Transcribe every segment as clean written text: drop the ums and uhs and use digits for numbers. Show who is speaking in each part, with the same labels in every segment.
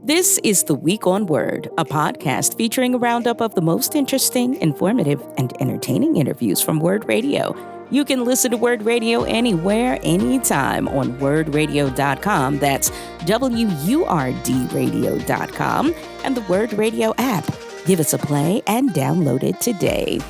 Speaker 1: This is The Week on Word, a podcast featuring a roundup of the most interesting, informative, and entertaining interviews from Word Radio. You can listen to Word Radio anywhere, anytime on wordradio.com. That's WURDradio.com and the Word Radio app. Give us a play and download it today.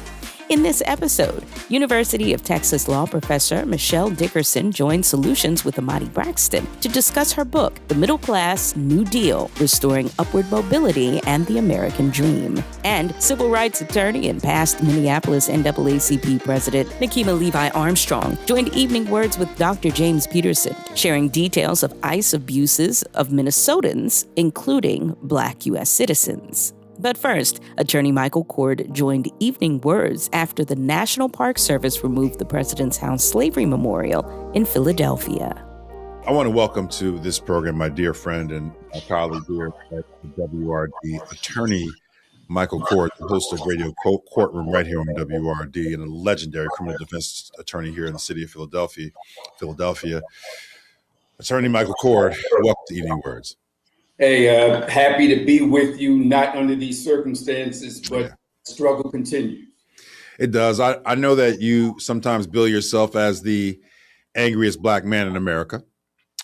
Speaker 1: In this episode, University of Texas law professor Mechele Dickerson joined Solutions with Amadee Braxton to discuss her book, The Middle Class New Deal, Restoring Upward Mobility and the American Dream. And civil rights attorney and past Minneapolis NAACP president Nekima Armstrong joined Evening WURDs with Dr. James Peterson, sharing details of ICE abuses of Minnesotans, including Black U.S. citizens. But first, attorney Michael Coard joined Evening WURDs after the National Park Service removed the President's House Slavery Memorial in Philadelphia.
Speaker 2: I want to welcome to this program my dear friend and my colleague here at the WURD, attorney Michael Coard, the host of Radio Courtroom right here on WURD, and a legendary criminal defense attorney here in the city of Philadelphia. Attorney Michael Coard, welcome to Evening WURDs.
Speaker 3: Hey, happy to be with you, not under these circumstances, but struggle continues.
Speaker 2: It does. I know that you sometimes bill yourself as the angriest black man in America.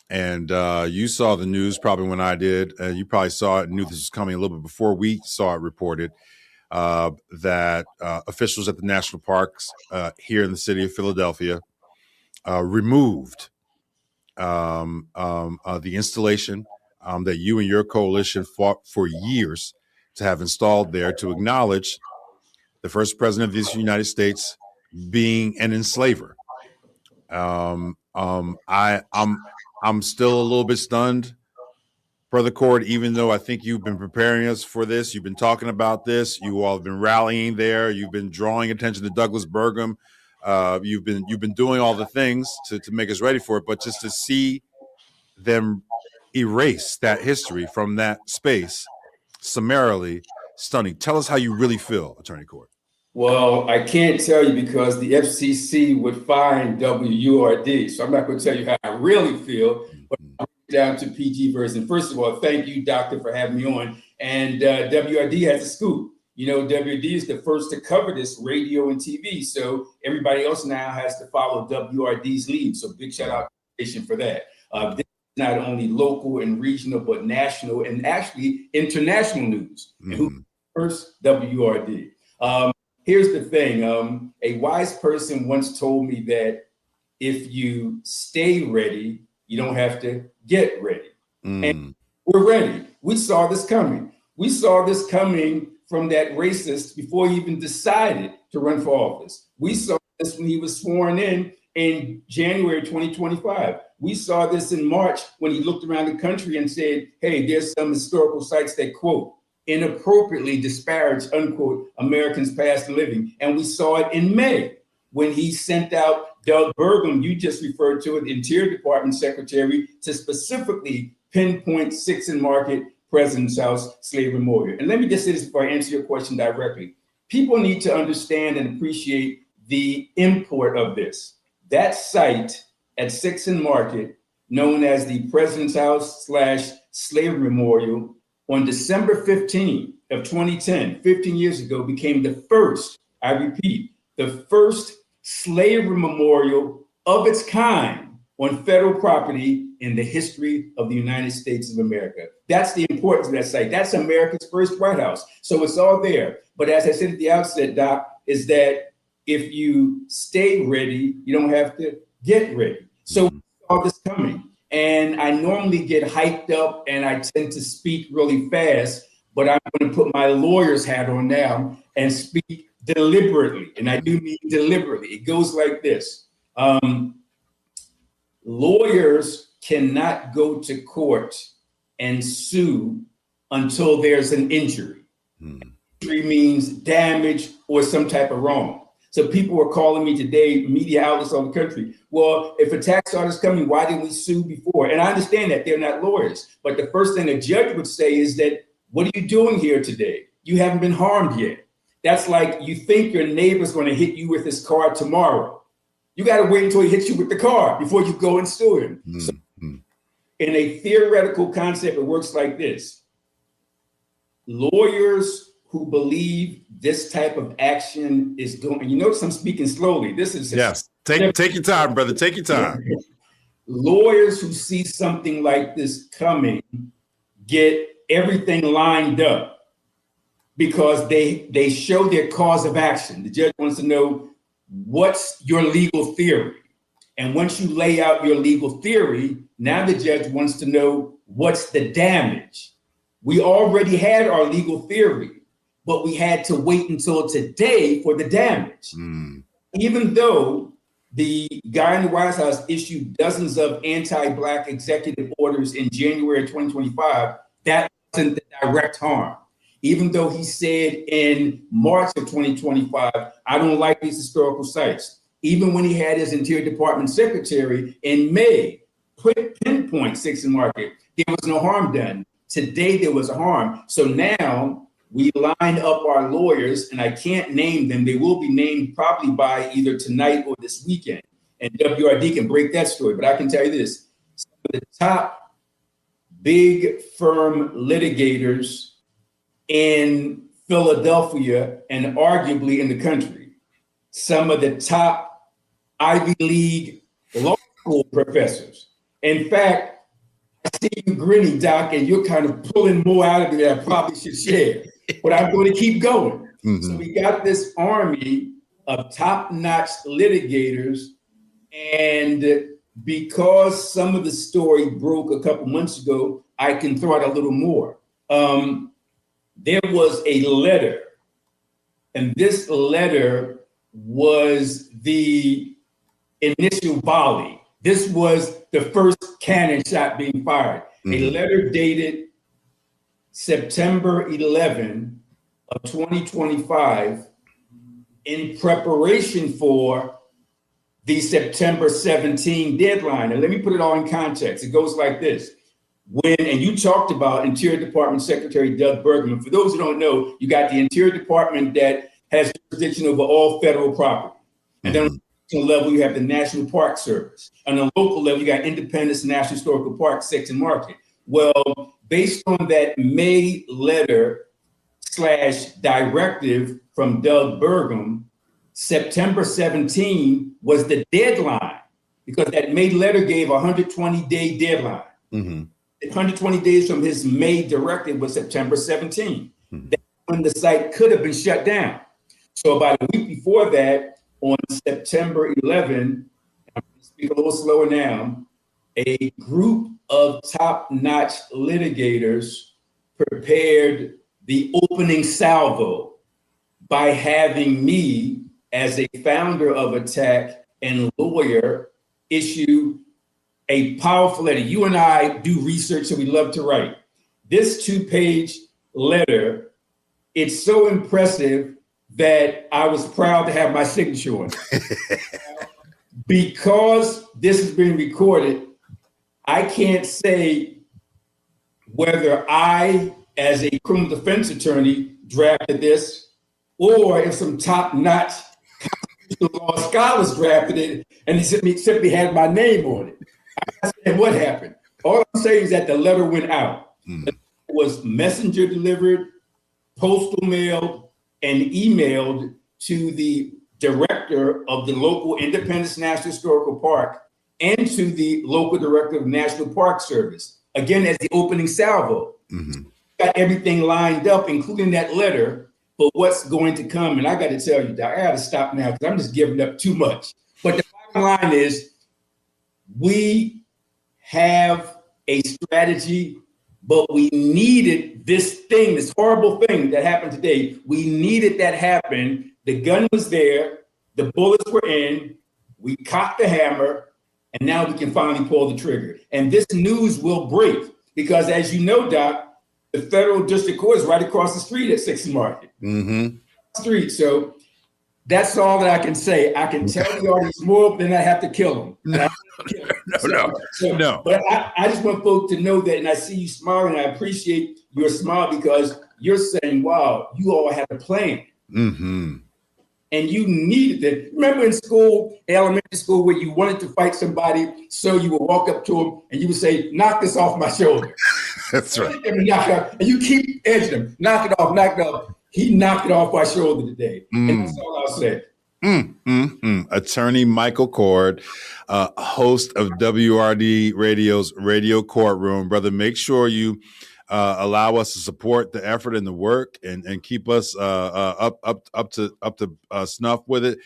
Speaker 2: And you saw the news probably when I did. You probably saw it and knew this was coming a little bit before we saw it reported, that officials at the national parks here in the city of Philadelphia removed the installation that you and your coalition fought for years to have installed there to acknowledge the first president of this United States being an enslaver. I'm still a little bit stunned, Brother Coard, even though I think you've been preparing us for this. You've been talking about this. You all have been rallying there. You've been drawing attention to Douglas Burgum. You've been doing all the things to make us ready for it. But just to see them erase that history from that space, summarily stunning. Tell us how you really feel, Attorney Coard.
Speaker 3: Well, I can't tell you because the FCC would fine WURD, so I'm not going to tell you how I really feel, but I'll get down to PG version. First of all, thank you, Doctor, for having me on. And WURD has a scoop. You know, WURD is the first to cover this radio and TV, so everybody else now has to follow WURD's lead. So big shout out for that. This not only local and regional, but national and actually international news. And who first? WURD. Here's the thing. A wise person once told me that if you stay ready, you don't have to get ready. And we're ready. We saw this coming. We saw this coming from that racist before he even decided to run for office. We saw this when he was sworn in January 2025. We saw this in March when he looked around the country and said, hey, there's some historical sites that, quote, inappropriately disparage, unquote, Americans past living. And we saw it in May when he sent out Doug Burgum, you just referred to it, Interior Department Secretary, to specifically pinpoint 6th and Market, President's House Slavery Memorial. And let me just say this before I answer your question directly. People need to understand and appreciate the import of this. That site at 6th and Market, known as the President's House / Slavery Memorial, on December 15 of 2010, 15 years ago, became the first, I repeat, the first slavery memorial of its kind on federal property in the history of the United States of America. That's the importance of that site. That's America's first White House. So it's all there. But as I said at the outset, Doc, is that if you stay ready, you don't have to get ready. So we saw this coming. And I normally get hyped up and I tend to speak really fast, but I'm going to put my lawyer's hat on now and speak deliberately. And I do mean deliberately. It goes like this. Lawyers cannot go to court and sue until there's an injury. Injury means damage or some type of wrong. So people were calling me today, media outlets all the country. Well, if a tax audit is coming, why didn't we sue before? And I understand that they're not lawyers. But the first thing a judge would say is that, what are you doing here today? You haven't been harmed yet. That's like you think your neighbor's going to hit you with his car tomorrow. You got to wait until he hits you with the car before you go and sue him. So in a theoretical concept, it works like this. lawyers who believe this type of action is going, and you notice I'm speaking slowly. This is
Speaker 2: yes. Take your time, brother. Take your time.
Speaker 3: Lawyers who see something like this coming get everything lined up because they show their cause of action. The judge wants to know what's your legal theory. And once you lay out your legal theory, now the judge wants to know what's the damage. We already had our legal theory, but we had to wait until today for the damage. Even though the guy in the White House issued dozens of anti-Black executive orders in January 2025, that wasn't the direct harm. Even though he said in March of 2025, I don't like these historical sites. Even when he had his Interior Department secretary in May, pinpoint 6th and Market, there was no harm done. Today, there was a harm. So now we line up our lawyers, and I can't name them. They will be named probably by either tonight or this weekend. And WRD can break that story. But I can tell you this, some of the top big firm litigators in Philadelphia and arguably in the country, some of the top Ivy League law school professors. In fact, I see you grinning, Doc, and you're kind of pulling more out of me than I probably should share, but I'm going to keep going. So we got this army of top-notch litigators, and because some of the story broke a couple months ago, I can throw out a little more. There was a letter, and this letter was the initial volley. This was the first cannon shot being fired. A letter dated September 11 of 2025 in preparation for the September 17 deadline. And let me put it all in context. It goes like this. And you talked about Interior Department Secretary Doug Burgum. For those who don't know, you got the Interior Department that has jurisdiction over all federal property. And then on the level, you have the National Park Service. On the local level, you got Independence National Historical Park, 6th and Market. Well, based on that May letter / directive from Doug Burgum, September 17 was the deadline because that May letter gave a 120-day deadline. 120 days from his May directive was September 17. That's when the site could have been shut down. So about a week before that, on September 11, I'm going to speak a little slower now, a group of top-notch litigators prepared the opening salvo by having me, as a founder of Attack and lawyer, issue a powerful letter. You and I do research, so we love to write. This 2-page letter, it's so impressive that I was proud to have my signature on it. Because this is being recorded, I can't say whether I, as a criminal defense attorney, drafted this, or if some top-notch constitutional law scholars drafted it and they simply had my name on it. I said, what happened? All I'm saying is that the letter went out. It was messenger delivered, postal mailed, and emailed to the director of the local Independence National Historical Park and to the local director of National Park Service, again, as the opening salvo. Got everything lined up, including that letter, for what's going to come. And I got to tell you, Doc, I got to stop now because I'm just giving up too much. But the bottom line is, we have a strategy, but we needed this thing, this horrible thing that happened today. We needed that happen. The gun was there. The bullets were in. We cocked the hammer. And now we can finally pull the trigger. And this news will break because, as you know, Doc, the federal district court is right across the street at 6th and Market. Street. So that's all that I can say. I can tell the audience more, then I have to kill them. No. But I just want folks to know that, and I see you smiling. I appreciate your smile because you're saying, wow, you all had a plan. And you needed it. Remember in school, elementary school, where you wanted to fight somebody, so you would walk up to them and you would say, knock this off my shoulder.
Speaker 2: That's right.
Speaker 3: And you keep edging him, knock it off, knock it off. He knocked it off my shoulder today. And that's all I'll say.
Speaker 2: Attorney Michael Coard, host of WRD Radio's Radio Courtroom. Brother, make sure you allow us to support the effort and the work and keep us up to snuff with it.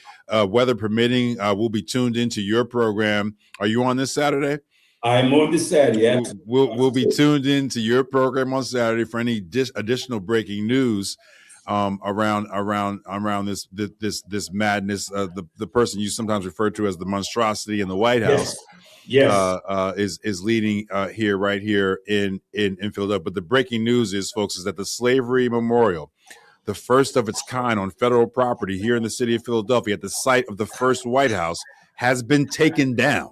Speaker 2: Weather permitting, we'll be tuned into your program. Are you on this Saturday?
Speaker 3: I'm on this Saturday. Yeah.
Speaker 2: We'll be tuned into your program on Saturday for any additional breaking news around this madness. The person you sometimes refer to as the monstrosity in the White House, is leading right here in Philadelphia. But the breaking news is, folks, is that the Slavery Memorial, the first of its kind on federal property here in the city of Philadelphia, at the site of the first White House, has been taken down.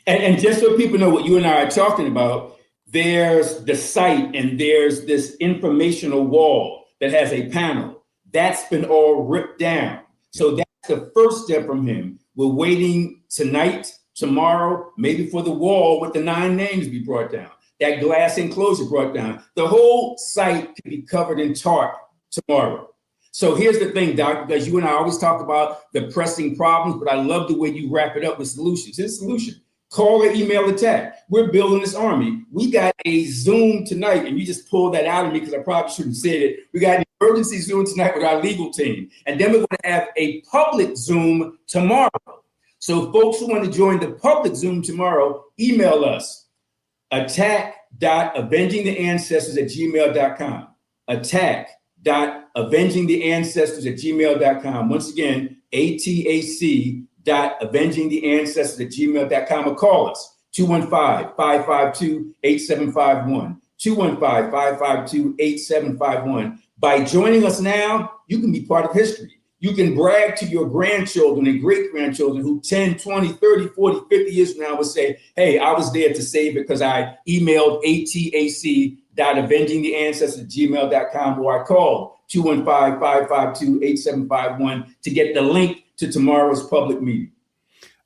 Speaker 3: And just so people know what you and I are talking about, there's the site and there's this informational wall that has a panel. That's been all ripped down. So that's the first step from him. We're waiting tonight, tomorrow, maybe for the wall with the 9 names be brought down. That glass enclosure brought down. The whole site can be covered in tarp tomorrow. So here's the thing, Doc, because you and I always talk about the pressing problems, but I love the way you wrap it up with solutions. Here's a solution. Call or email attack. We're building this army. We got a Zoom tonight, and you just pulled that out of me because I probably shouldn't have said it. We got an emergency Zoom tonight with our legal team. And then we're going to have a public Zoom tomorrow. So folks who want to join the public Zoom tomorrow, email us, attack.avengingtheancestors@gmail.com. Attack.avengingtheancestors@gmail.com. Once again, ATAC.avengingtheancestors@gmail.com, or call us 215-552-8751. 215-552-8751. By joining us now, you can be part of history. You can brag to your grandchildren and great-grandchildren who 10, 20, 30, 40, 50 years from now will say, hey, I was there to save it because I emailed ATAC.avengingtheancestors@gmail.com, or I called 215-552-8751 to get the link to tomorrow's public meeting.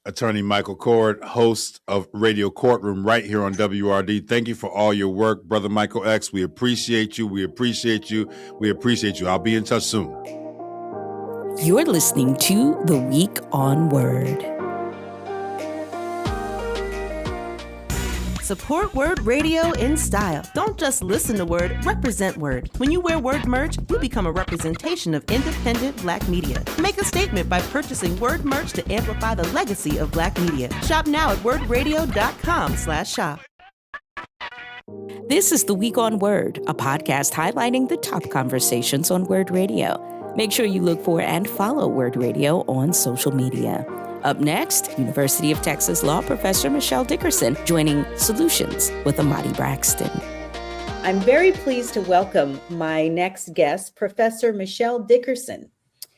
Speaker 2: Attorney Michael Coard, host of Radio Courtroom right here on WRD. Thank you for all your work, Brother Michael X. We appreciate you. We appreciate you. We appreciate you. I'll be in touch soon.
Speaker 1: You're listening to The Week on Word.
Speaker 4: Support Word Radio in style. Don't just listen to Word, represent Word. When you wear Word merch, you become a representation of independent Black media. Make a statement by purchasing Word merch to amplify the legacy of Black media. Shop now at wordradio.com/shop.
Speaker 1: This is The Week on Word, a podcast highlighting the top conversations on Word Radio. Make sure you look for and follow Word Radio on social media. Up next, University of Texas law professor Mechele Dickerson joining Solutions with Amadee Braxton.
Speaker 5: I'm very pleased to welcome my next guest, Professor Mechele Dickerson.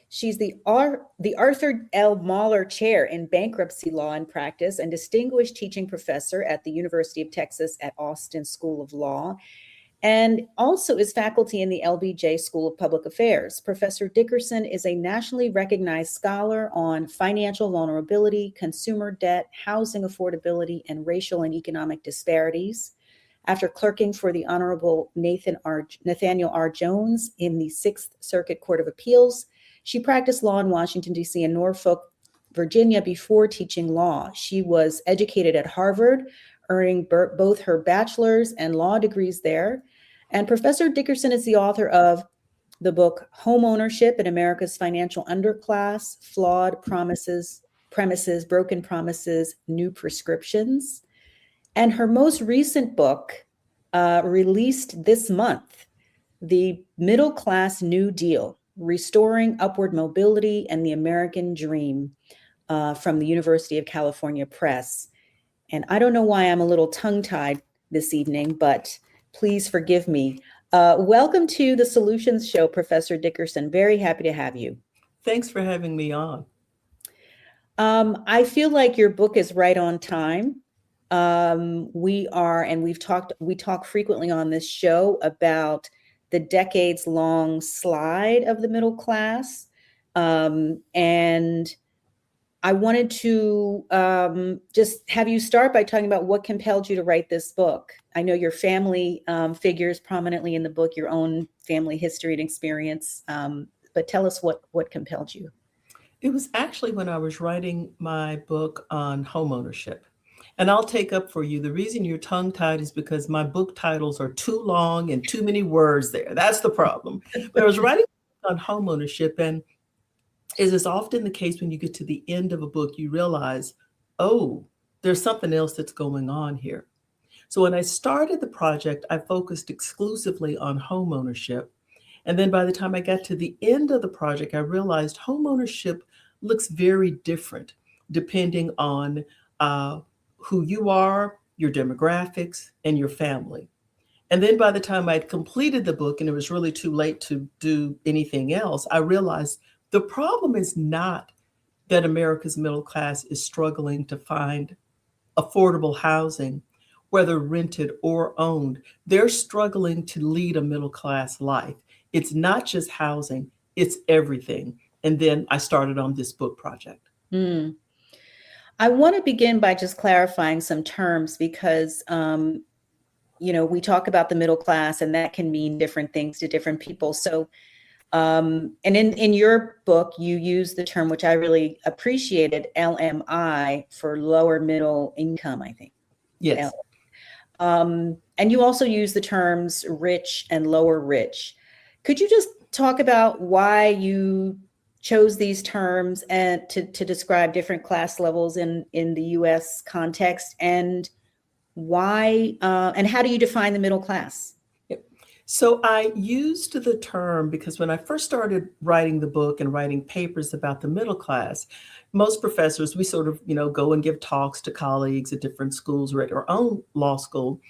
Speaker 5: She's the Arthur L. Mahler Chair in Bankruptcy Law and Practice and distinguished teaching professor at the University of Texas at Austin School of Law, and also is faculty in the LBJ School of Public Affairs. Professor Dickerson is a nationally recognized scholar on financial vulnerability, consumer debt, housing affordability, and racial and economic disparities. After clerking for the Honorable Nathaniel R. Jones in the Sixth Circuit Court of Appeals, she practiced law in Washington, D.C. and Norfolk, Virginia before teaching law. She was educated at Harvard, earning both her bachelor's and law degrees there. And Professor Dickerson is the author of the book Home Ownership in America's Financial Underclass, Flawed Premises, Broken Promises, New Prescriptions. And her most recent book, released this month, The Middle Class New Deal, Restoring Upward Mobility and the American Dream, from the University of California Press. And I don't know why I'm a little tongue-tied this evening, but please forgive me. Welcome to the Solutions Show, Professor Dickerson. Very happy to have you.
Speaker 4: Thanks for having me on.
Speaker 5: I feel like your book is right on time. We talk frequently on this show about the decades-long slide of the middle class. And I wanted to just have you start by talking about what compelled you to write this book. I know your family figures prominently in the book, your own family history and experience, but tell us what compelled you.
Speaker 6: It was actually when I was writing my book on homeownership. And I'll take up for you. The reason you're tongue-tied is because my book titles are too long and too many words there. That's the problem. But I was writing on homeownership, and as is often the case when you get to the end of a book, you realize, oh, there's something else that's going on here. So when I started the project, I focused exclusively on homeownership. And then by the time I got to the end of the project, I realized homeownership looks very different depending on who you are, your demographics, and your family. And then by the time I'd completed the book and it was really too late to do anything else, I realized the problem is not that America's middle class is struggling to find affordable housing, whether rented or owned. They're struggling to lead a middle class life. It's not just housing, it's everything. And then I started on this book project.
Speaker 5: I want to begin by just clarifying some terms because, we talk about the middle class and that can mean different things to different people. So, and in your book, you use the term, which I really appreciated, LMI, for lower middle income, I think.
Speaker 6: Yes.
Speaker 5: And you also use the terms rich and lower rich. Could you just talk about why you chose these terms and to describe different class levels in the U.S. context, and why and how do you define the middle class?
Speaker 6: So I used the term because when I first started writing the book and writing papers about the middle class, most professors, we sort of, go and give talks to colleagues at different schools or at our own law school.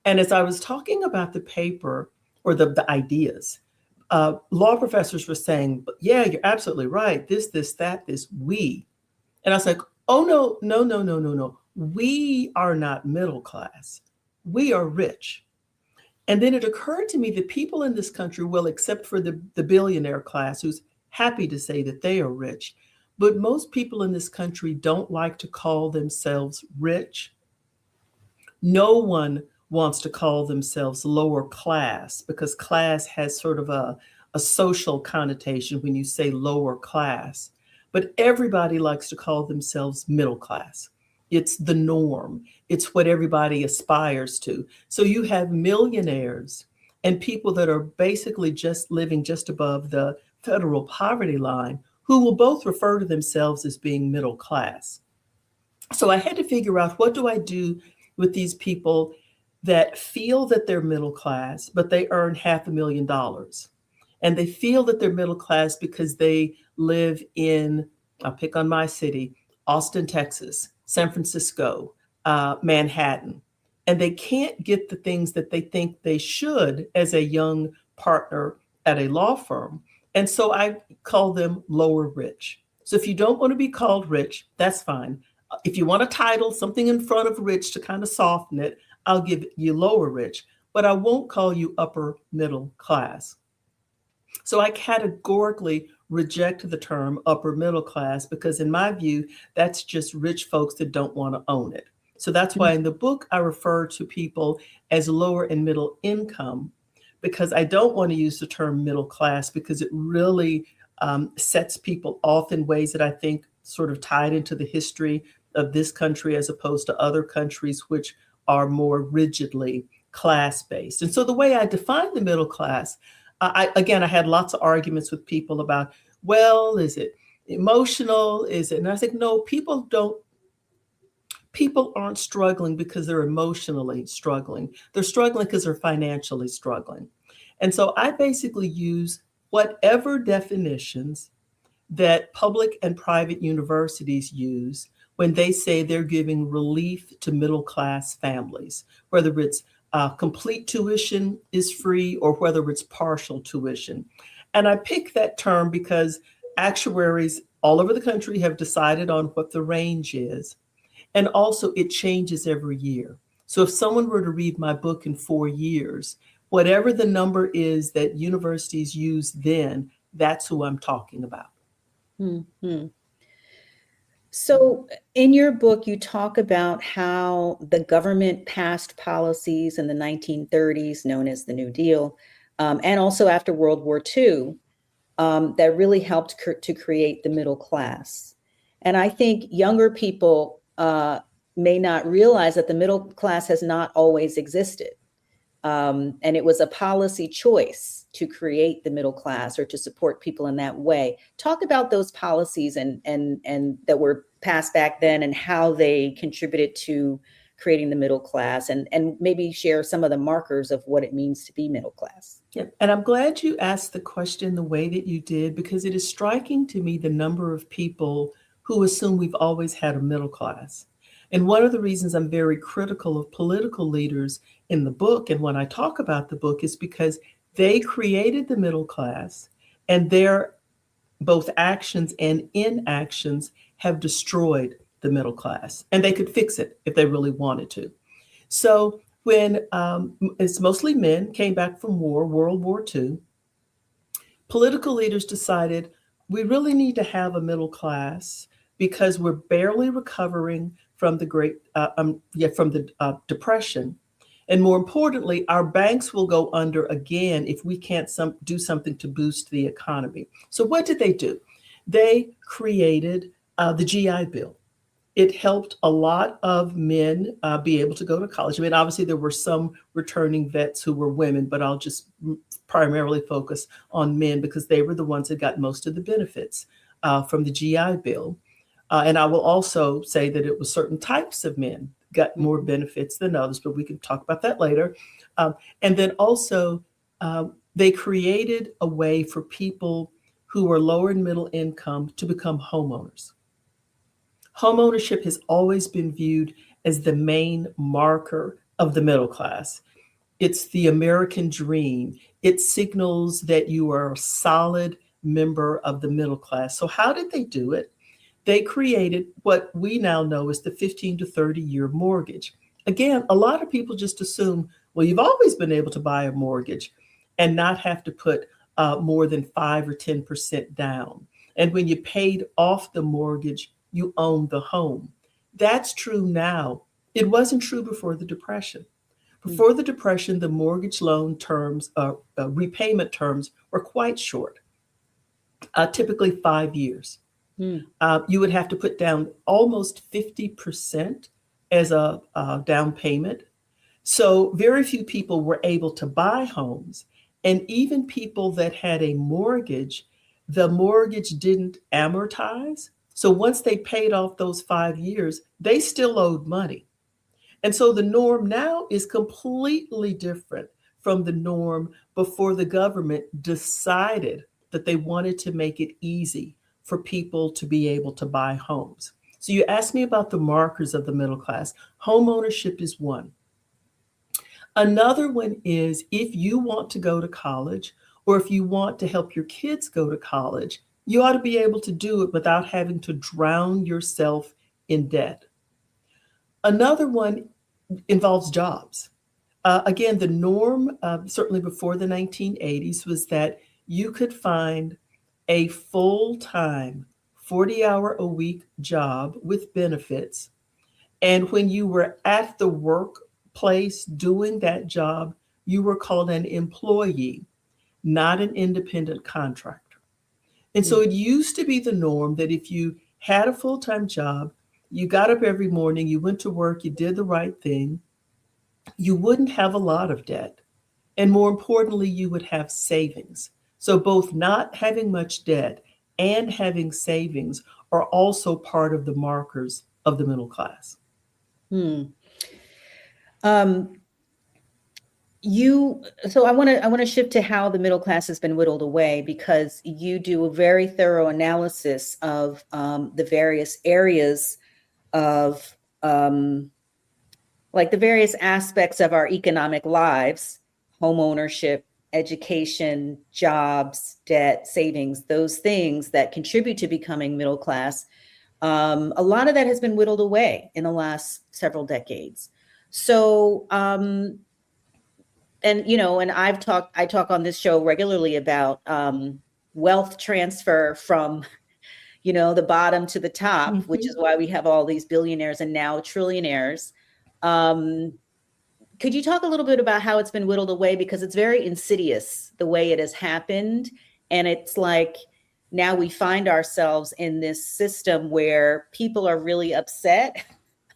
Speaker 6: And as I was talking about the paper or the ideas, law professors were saying, yeah, you're absolutely right. This, that, this, we. And I was like, oh, no. We are not middle class. We are rich. And then it occurred to me that people in this country, well, except for the billionaire class, who's happy to say that they are rich, but most people in this country don't like to call themselves rich. No one wants to call themselves lower class because class has sort of a social connotation when you say lower class. But everybody likes to call themselves middle class. It's the norm. It's what everybody aspires to. So you have millionaires and people that are basically just living just above the federal poverty line who will both refer to themselves as being middle class. So I had to figure out, what do I do with these people that feel that they're middle class, but they earn $500,000? And they feel that they're middle class because they live in, I'll pick on my city, Austin, Texas, San Francisco, Manhattan, and they can't get the things that they think they should as a young partner at a law firm. And so I call them lower rich. So if you don't want to be called rich, that's fine. If you want a title, something in front of rich to kind of soften it, I'll give you lower rich, but I won't call you upper middle class. So I categorically reject the term upper middle class because in my view, that's just rich folks that don't want to own it. So that's why in the book, I refer to people as lower and middle income, because I don't want to use the term middle class because it really sets people off in ways that I think sort of tied into the history of this country as opposed to other countries which are more rigidly class-based. And so the way I define the middle class, I had lots of arguments with people about, well, is it emotional? Is it? And I said, no, people aren't struggling because they're emotionally struggling. They're struggling because they're financially struggling. And so I basically use whatever definitions that public and private universities use when they say they're giving relief to middle class families, whether it's complete tuition is free or whether it's partial tuition. And I pick that term because actuaries all over the country have decided on what the range is. And also it changes every year. So if someone were to read my book in 4 years, whatever the number is that universities use then, that's who I'm talking about.
Speaker 5: Mm-hmm. So in your book, you talk about how the government passed policies in the 1930s, known as the New Deal, and also after World War II, that really helped to create the middle class. And I think younger people may not realize that the middle class has not always existed. And it was a policy choice to create the middle class or to support people in that way. Talk about those policies and that were passed back then and how they contributed to creating the middle class, and maybe share some of the markers of what it means to be middle class.
Speaker 6: Yeah. And I'm glad you asked the question the way that you did, because it is striking to me the number of people who assume we've always had a middle class. And one of the reasons I'm very critical of political leaders in the book and when I talk about the book is because they created the middle class, and their both actions and inactions have destroyed the middle class, and they could fix it if they really wanted to. So when it's mostly men came back from war, World War II, political leaders decided we really need to have a middle class because we're barely recovering from the Depression. And more importantly, our banks will go under again if we can't do something to boost the economy. So what did they do? They created the GI Bill. It helped a lot of men be able to go to college. I mean, obviously there were some returning vets who were women, but I'll just primarily focus on men because they were the ones that got most of the benefits from the GI Bill. And I will also say that it was certain types of men got more benefits than others, but we can talk about that later. And then also they created a way for people who were lower and middle income to become homeowners. Homeownership has always been viewed as the main marker of the middle class. It's the American dream. It signals that you are a solid member of the middle class. So how did they do it? They created what we now know as the 15 to 30 year mortgage. Again, a lot of people just assume, well, you've always been able to buy a mortgage and not have to put more than 5 or 10% down. And when you paid off the mortgage, you own the home. That's true now. It wasn't true before the Depression. Before the Depression, the mortgage loan terms, repayment terms were quite short, typically 5 years. You would have to put down almost 50% as a down payment. So very few people were able to buy homes. And even people that had a mortgage, the mortgage didn't amortize. So once they paid off those 5 years, they still owed money. And so the norm now is completely different from the norm before the government decided that they wanted to make it easy for people to be able to buy homes. So you asked me about the markers of the middle class. Home ownership is one. Another one is if you want to go to college, or if you want to help your kids go to college, you ought to be able to do it without having to drown yourself in debt. Another one involves jobs. Again, the norm, certainly before the 1980s, was that you could find a full-time, 40-hour-a-week job with benefits. And when you were at the workplace doing that job, you were called an employee, not an independent contractor. And so it used to be the norm that if you had a full-time job, you got up every morning, you went to work, you did the right thing, you wouldn't have a lot of debt. And more importantly, you would have savings. So both not having much debt and having savings are also part of the markers of the middle class.
Speaker 5: So I want to shift to how the middle class has been whittled away, because you do a very thorough analysis of the various areas of like the various aspects of our economic lives: home ownership, education, jobs, debt, savings, those things that contribute to becoming middle class. A lot of that has been whittled away in the last several decades. So, and I talk on this show regularly about wealth transfer from, the bottom to the top, which is why we have all these billionaires and now trillionaires. Could you talk a little bit about how it's been whittled away? Because it's very insidious the way it has happened. And it's like now we find ourselves in this system where people are really upset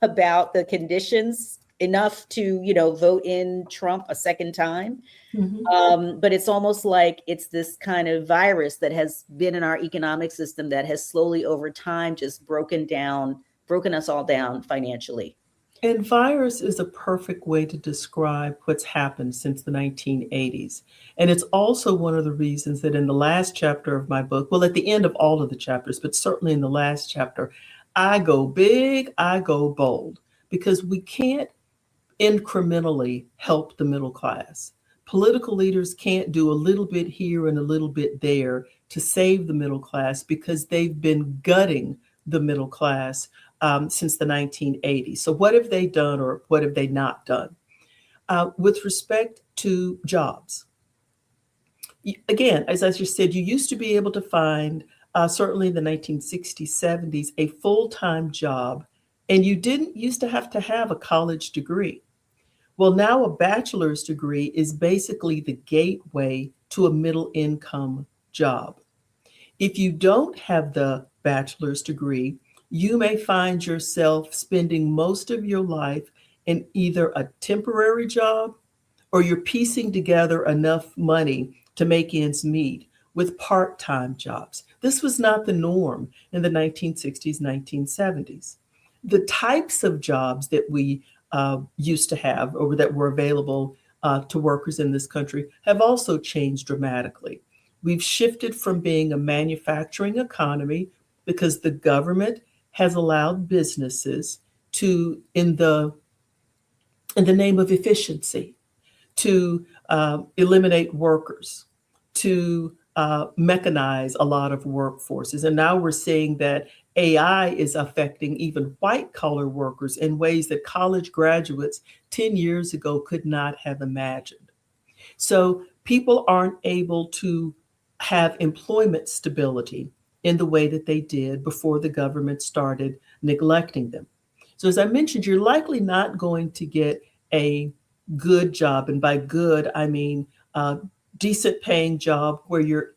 Speaker 5: about the conditions enough to, vote in Trump a second time. But it's almost like it's this kind of virus that has been in our economic system that has slowly over time just broken us all down financially.
Speaker 6: And virus is a perfect way to describe what's happened since the 1980s. And it's also one of the reasons that in the last chapter of my book, well, at the end of all of the chapters, but certainly in the last chapter, I go big, I go bold, because we can't incrementally help the middle class. Political leaders can't do a little bit here and a little bit there to save the middle class because they've been gutting the middle class since the 1980s. So what have they done or what have they not done? With respect to jobs, again, as I just said, you used to be able to find, certainly in the 1960s, 70s, a full-time job, and you didn't used to have a college degree. Well, now a bachelor's degree is basically the gateway to a middle-income job. If you don't have the bachelor's degree, you may find yourself spending most of your life in either a temporary job or you're piecing together enough money to make ends meet with part-time jobs. This was not the norm in the 1960s, 1970s. The types of jobs that we used to have or that were available to workers in this country have also changed dramatically. We've shifted from being a manufacturing economy because the government has allowed businesses to, in the name of efficiency, to eliminate workers, to mechanize a lot of workforces. And now we're seeing that AI is affecting even white-collar workers in ways that college graduates 10 years ago could not have imagined. So people aren't able to have employment stability in the way that they did before the government started neglecting them. So as I mentioned, you're likely not going to get a good job. And by good, I mean a decent paying job where your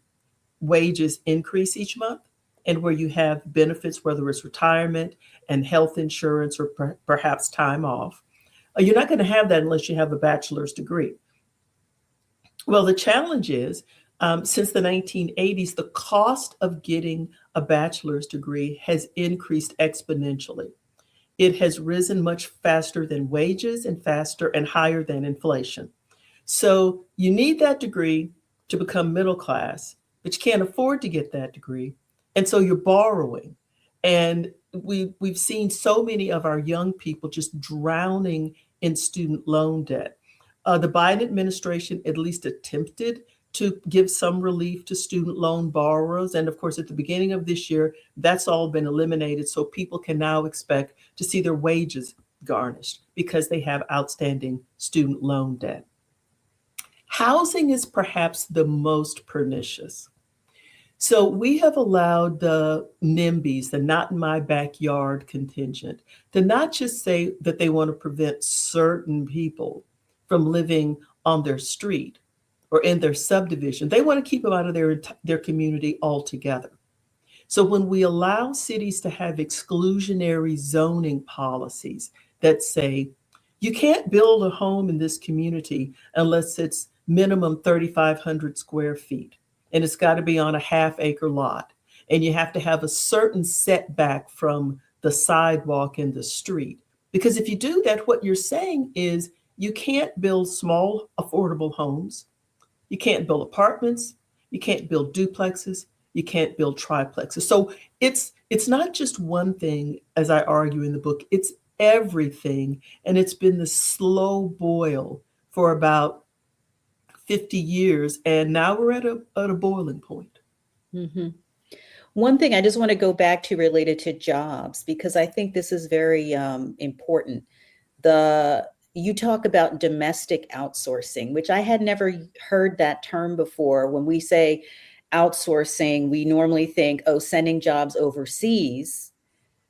Speaker 6: wages increase each month and where you have benefits, whether it's retirement and health insurance or perhaps time off. You're not going to have that unless you have a bachelor's degree. Well, the challenge is, since the 1980s, the cost of getting a bachelor's degree has increased exponentially. It has risen much faster than wages and faster and higher than inflation. So you need that degree to become middle class, but you can't afford to get that degree. And so you're borrowing. And we've seen so many of our young people just drowning in student loan debt. The Biden administration at least attempted to give some relief to student loan borrowers. And of course, at the beginning of this year, that's all been eliminated. So people can now expect to see their wages garnished because they have outstanding student loan debt. Housing is perhaps the most pernicious. So we have allowed the NIMBYs, the not in my backyard contingent, to not just say that they want to prevent certain people from living on their street or in their subdivision. They want to keep them out of their community altogether. So when we allow cities to have exclusionary zoning policies that say, you can't build a home in this community unless it's minimum 3,500 square feet, and it's got to be on a half-acre lot, and you have to have a certain setback from the sidewalk and the street. Because if you do that, what you're saying is you can't build small, affordable homes. You can't build apartments. You can't build duplexes. You can't build triplexes. So it's not just one thing, as I argue in the book. It's everything. And it's been the slow boil for about 50 years. And now we're at a boiling point.
Speaker 5: Mm-hmm. One thing I just want to go back to related to jobs, because I think this is very important. You talk about domestic outsourcing, which I had never heard that term before. When we say outsourcing, we normally think, oh, sending jobs overseas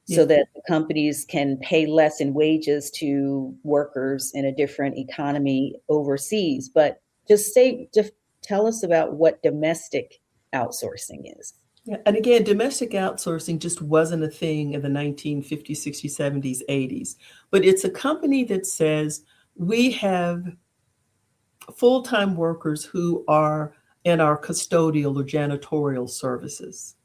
Speaker 5: so that the companies can pay less in wages to workers in a different economy overseas. But just tell us about what domestic outsourcing is.
Speaker 6: Yeah. And again, domestic outsourcing just wasn't a thing in the 1950s, 60s, 70s, 80s. But it's a company that says we have full-time workers who are in our custodial or janitorial services.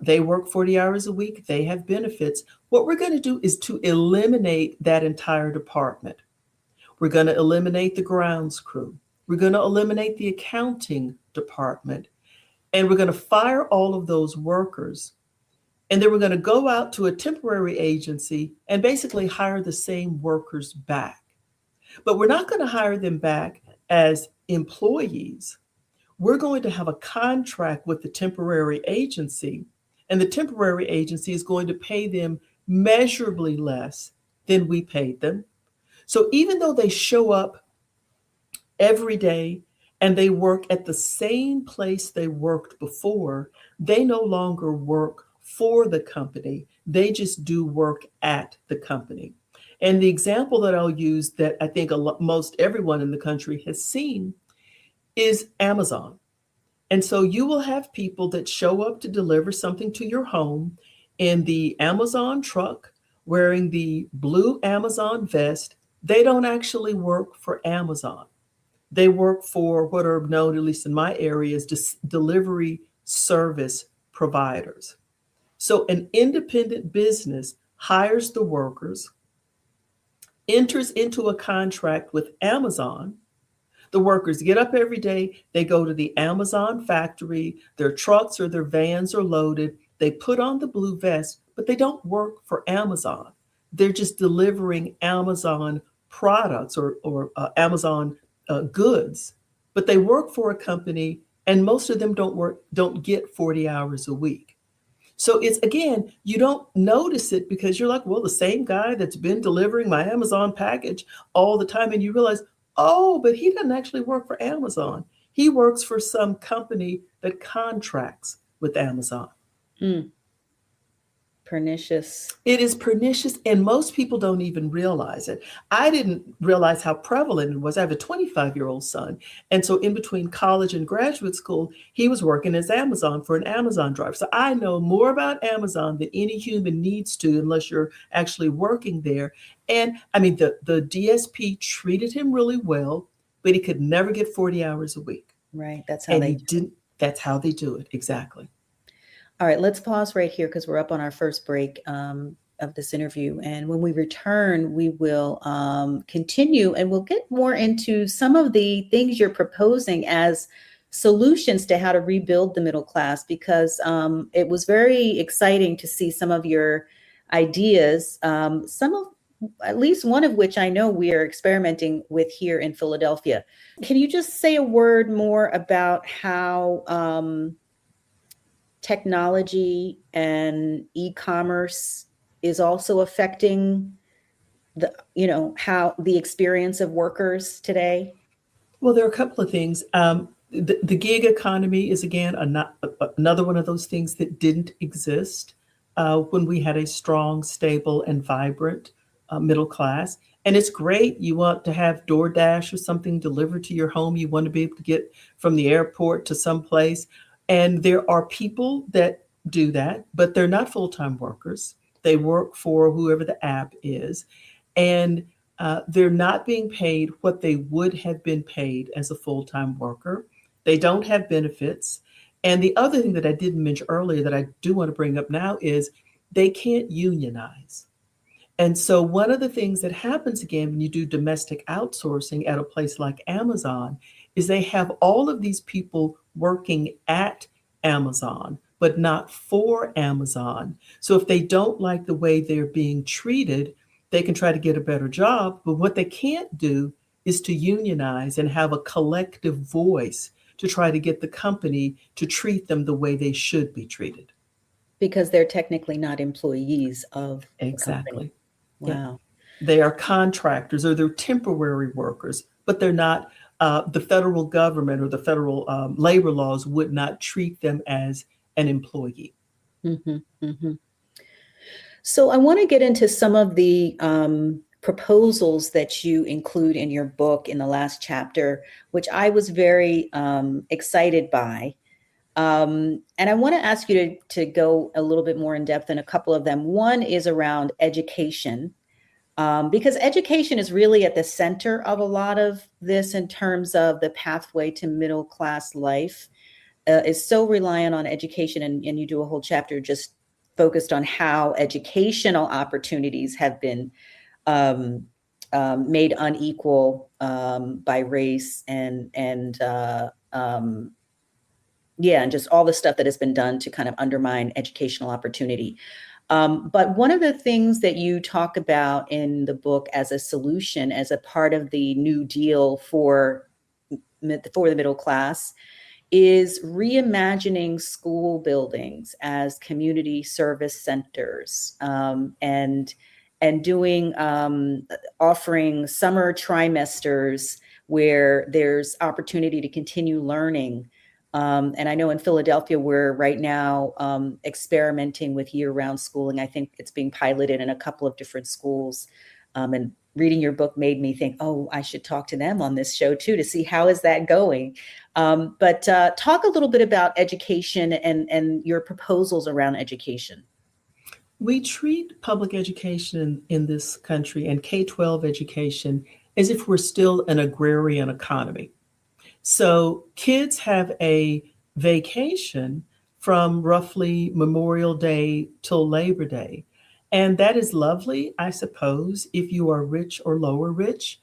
Speaker 6: They work 40 hours a week. They have benefits. What we're going to do is to eliminate that entire department. We're going to eliminate the grounds crew. We're going to eliminate the accounting department. And we're going to fire all of those workers. And then we're going to go out to a temporary agency and basically hire the same workers back. But we're not going to hire them back as employees. We're going to have a contract with the temporary agency, and the temporary agency is going to pay them measurably less than we paid them. So even though they show up every day and they work at the same place they worked before, they no longer work for the company. They just do work at the company. And the example that I'll use that I think most everyone in the country has seen is Amazon. And so you will have people that show up to deliver something to your home in the Amazon truck, wearing the blue Amazon vest. They don't actually work for Amazon. They work for what are known, at least in my area, as delivery service providers. So an independent business hires the workers, enters into a contract with Amazon. The workers get up every day, they go to the Amazon factory, their trucks or their vans are loaded, they put on the blue vest, but they don't work for Amazon. They're just delivering Amazon products or Amazon goods, but they work for a company, and most of them don't get 40 hours a week. So it's, again, you don't notice it because you're like, well, the same guy that's been delivering my Amazon package all the time, and you realize, oh, but he doesn't actually work for Amazon. He works for some company that contracts with Amazon.
Speaker 5: Pernicious.
Speaker 6: It is pernicious, and most people don't even realize it. I didn't realize how prevalent it was. I have a 25-year-old son, and so in between college and graduate school, he was working as Amazon for an Amazon driver. So I know more about Amazon than any human needs to, unless you're actually working there. And I mean, the DSP treated him really well, but he could never get 40 hours a week.
Speaker 5: Right. That's how
Speaker 6: That's how they do it. Exactly.
Speaker 5: All right, let's pause right here because we're up on our first break of this interview. And when we return, we will continue and we'll get more into some of the things you're proposing as solutions to how to rebuild the middle class, because it was very exciting to see some of your ideas, at least one of which I know we are experimenting with here in Philadelphia. Can you just say a word more about how technology and e-commerce is also affecting how the experience of workers today?
Speaker 6: Well, there are a couple of things. The gig economy is, again, another one of those things that didn't exist when we had a strong, stable, and vibrant middle class. And it's great. You want to have DoorDash or something delivered to your home. You want to be able to get from the airport to someplace. And there are people that do that, but they're not full-time workers. They work for whoever the app is, and they're not being paid what they would have been paid as a full-time worker. They don't have benefits. And the other thing that I didn't mention earlier that I do want to bring up now is they can't unionize. And so one of the things that happens, again, when you do domestic outsourcing at a place like Amazon is they have all of these people working at Amazon, but not for Amazon. So if they don't like the way they're being treated, they can try to get a better job. But what they can't do is to unionize and have a collective voice to try to get the company to treat them the way they should be treated.
Speaker 5: Because they're technically not employees of
Speaker 6: Exactly.
Speaker 5: Wow.
Speaker 6: Yeah. They are contractors or they're temporary workers, but they're not the federal government or the federal labor laws would not treat them as an employee.
Speaker 5: Mm-hmm, mm-hmm. So I want to get into some of the proposals that you include in your book in the last chapter, which I was very excited by. And I want to ask you to go a little bit more in depth in a couple of them. One is around education, because education is really at the center of a lot of this in terms of the pathway to middle class life. Is so reliant on education, and you do a whole chapter just focused on how educational opportunities have been made unequal by race and just all the stuff that has been done to kind of undermine educational opportunity. But one of the things that you talk about in the book as a solution, as a part of the New Deal for the middle class, is reimagining school buildings as community service centers, and doing offering summer trimesters where there's opportunity to continue learning. And I know in Philadelphia, we're right now experimenting with year-round schooling. I think it's being piloted in a couple of different schools. And reading your book made me think, oh, I should talk to them on this show too, to see how is that going. But talk a little bit about education and your proposals around education.
Speaker 6: We treat public education in this country and K-12 education as if we're still an agrarian economy. So kids have a vacation from roughly Memorial Day till Labor Day. And that is lovely, I suppose, if you are rich or lower rich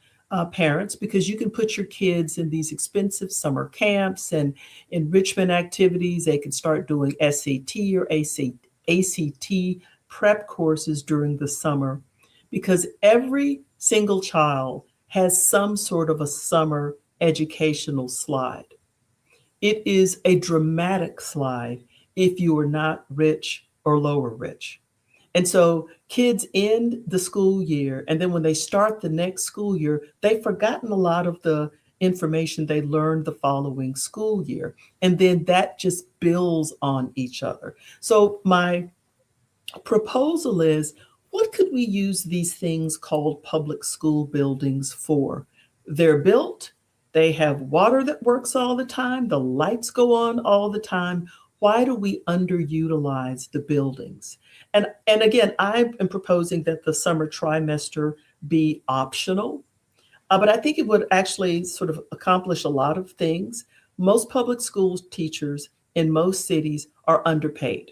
Speaker 6: parents, because you can put your kids in these expensive summer camps and enrichment activities. They can start doing SAT or ACT prep courses during the summer, because every single child has some sort of a summer educational slide. It is a dramatic slide if you are not rich or lower rich. And so kids end the school year, and then when they start the next school year, they've forgotten a lot of the information they learned the following school year. And then that just builds on each other. So my proposal is, what could we use these things called public school buildings for? They're built, they have water that works all the time, the lights go on all the time. Why do we underutilize the buildings? And again, I am proposing that the summer trimester be optional, but I think it would actually sort of accomplish a lot of things. Most public school teachers in most cities are underpaid.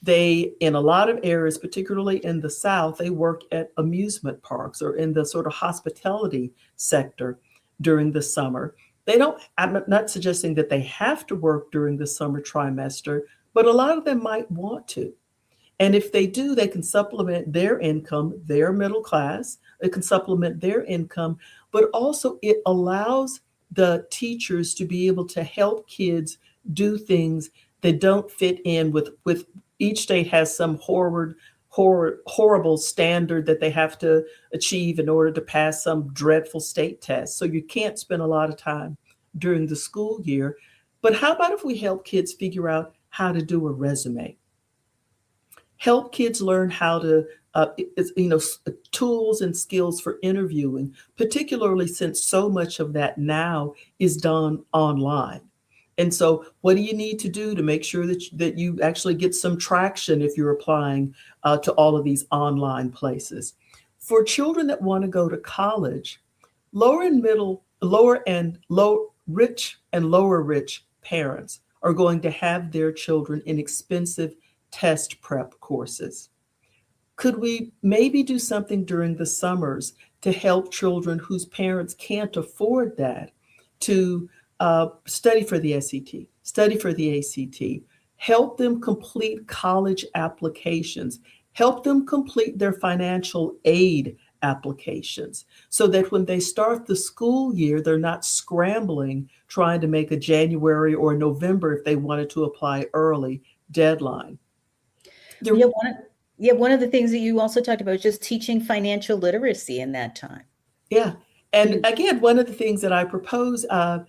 Speaker 6: They, in a lot of areas, particularly in the South, they work at amusement parks or in the sort of hospitality sector during the summer. I'm not suggesting that they have to work during the summer trimester, but a lot of them might want to. And if they do, they can supplement their income, their middle class, it can supplement their income, but also it allows the teachers to be able to help kids do things that don't fit in with each state has some horrible standard that they have to achieve in order to pass some dreadful state test. So you can't spend a lot of time during the school year. But how about if we help kids figure out how to do a resume? Help kids learn how to, tools and skills for interviewing, particularly since so much of that now is done online. And so what do you need to do to make sure that you actually get some traction if you're applying to all of these online places? For children that want to go to college, rich and lower rich parents are going to have their children in expensive test prep courses. Could we maybe do something during the summers to help children whose parents can't afford that to study for the SAT, study for the ACT, help them complete college applications, help them complete their financial aid applications so that when they start the school year, they're not scrambling trying to make a January or November, if they wanted to apply early, deadline.
Speaker 5: One of the things that you also talked about is just teaching financial literacy in that time.
Speaker 6: Yeah. And again, one of the things that I propose, I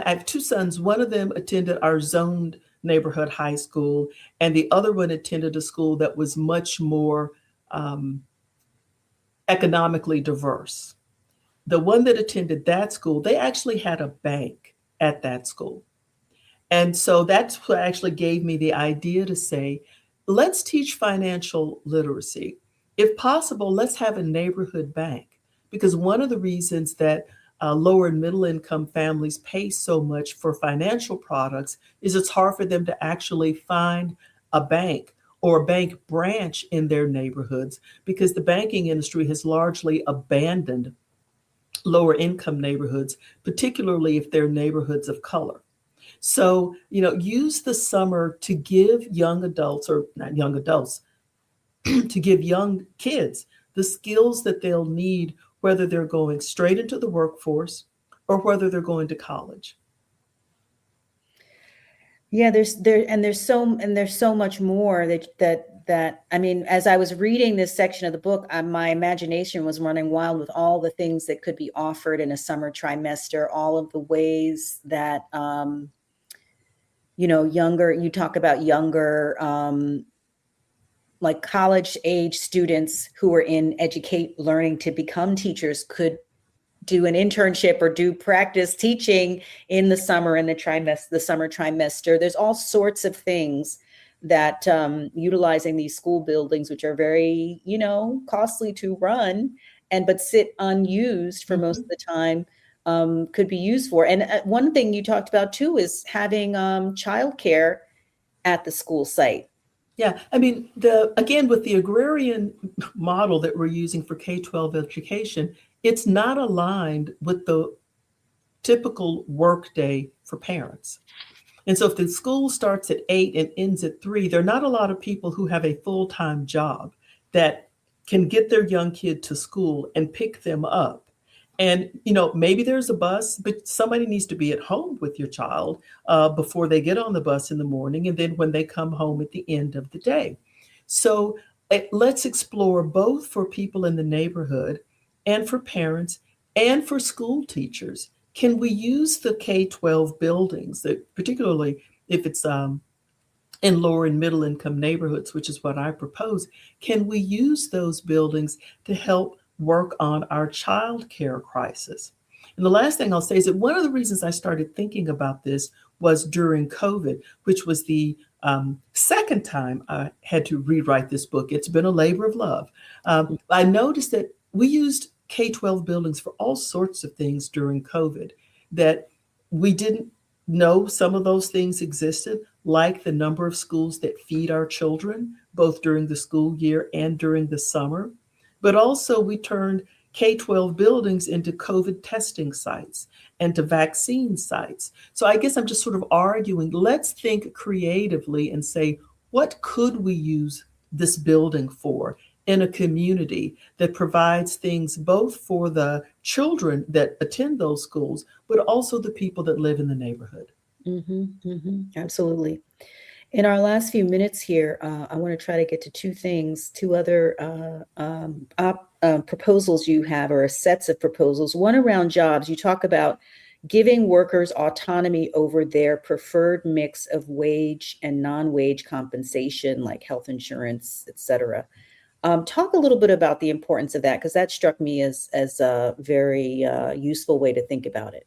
Speaker 6: have two sons. One of them attended our zoned neighborhood high school, and the other one attended a school that was much more economically diverse. The one that attended that school, they actually had a bank at that school. And so that's what actually gave me the idea to say, let's teach financial literacy. If possible, let's have a neighborhood bank, because one of the reasons that lower and middle income families pay so much for financial products is it's hard for them to actually find a bank or a bank branch in their neighborhoods, because the banking industry has largely abandoned lower income neighborhoods, particularly if they're neighborhoods of color. So, use the summer to give young adults, or not young adults, to give young kids the skills that they'll need, whether they're going straight into the workforce or whether they're going to college.
Speaker 5: Yeah, there's so much more that I mean, as I was reading this section of the book, my imagination was running wild with all the things that could be offered in a summer trimester, all of the ways that you talk about younger like college age students who are learning to become teachers could do an internship or do practice teaching in the summer, in the summer trimester. There's all sorts of things that utilizing these school buildings, which are very, costly to run but sit unused for most of the time, could be used for. And one thing you talked about too is having childcare at the school site.
Speaker 6: Yeah, I mean, again, with the agrarian model that we're using for K-12 education, it's not aligned with the typical workday for parents. And so if the school starts at 8 and ends at 3, there are not a lot of people who have a full-time job that can get their young kid to school and pick them up. And, maybe there's a bus, but somebody needs to be at home with your child before they get on the bus in the morning, and then when they come home at the end of the day. So let's explore both for people in the neighborhood and for parents and for school teachers. Can we use the K-12 buildings, particularly if it's in lower and middle income neighborhoods, which is what I propose, can we use those buildings to help work on our child care crisis? And the last thing I'll say is that one of the reasons I started thinking about this was during COVID, which was the second time I had to rewrite this book. It's been a labor of love. I noticed that we used K-12 buildings for all sorts of things during COVID that we didn't know some of those things existed, like the number of schools that feed our children, both during the school year and during the summer. But also we turned K-12 buildings into COVID testing sites and to vaccine sites. So I guess I'm just sort of arguing, let's think creatively and say, what could we use this building for in a community that provides things both for the children that attend those schools, but also the people that live in the neighborhood?
Speaker 5: Absolutely. In our last few minutes here, I want to try to get to two other proposals you have, or sets of proposals. One around jobs. You talk about giving workers autonomy over their preferred mix of wage and non-wage compensation, like health insurance, et cetera. Talk a little bit about the importance of that, because that struck me as a very useful way to think about it.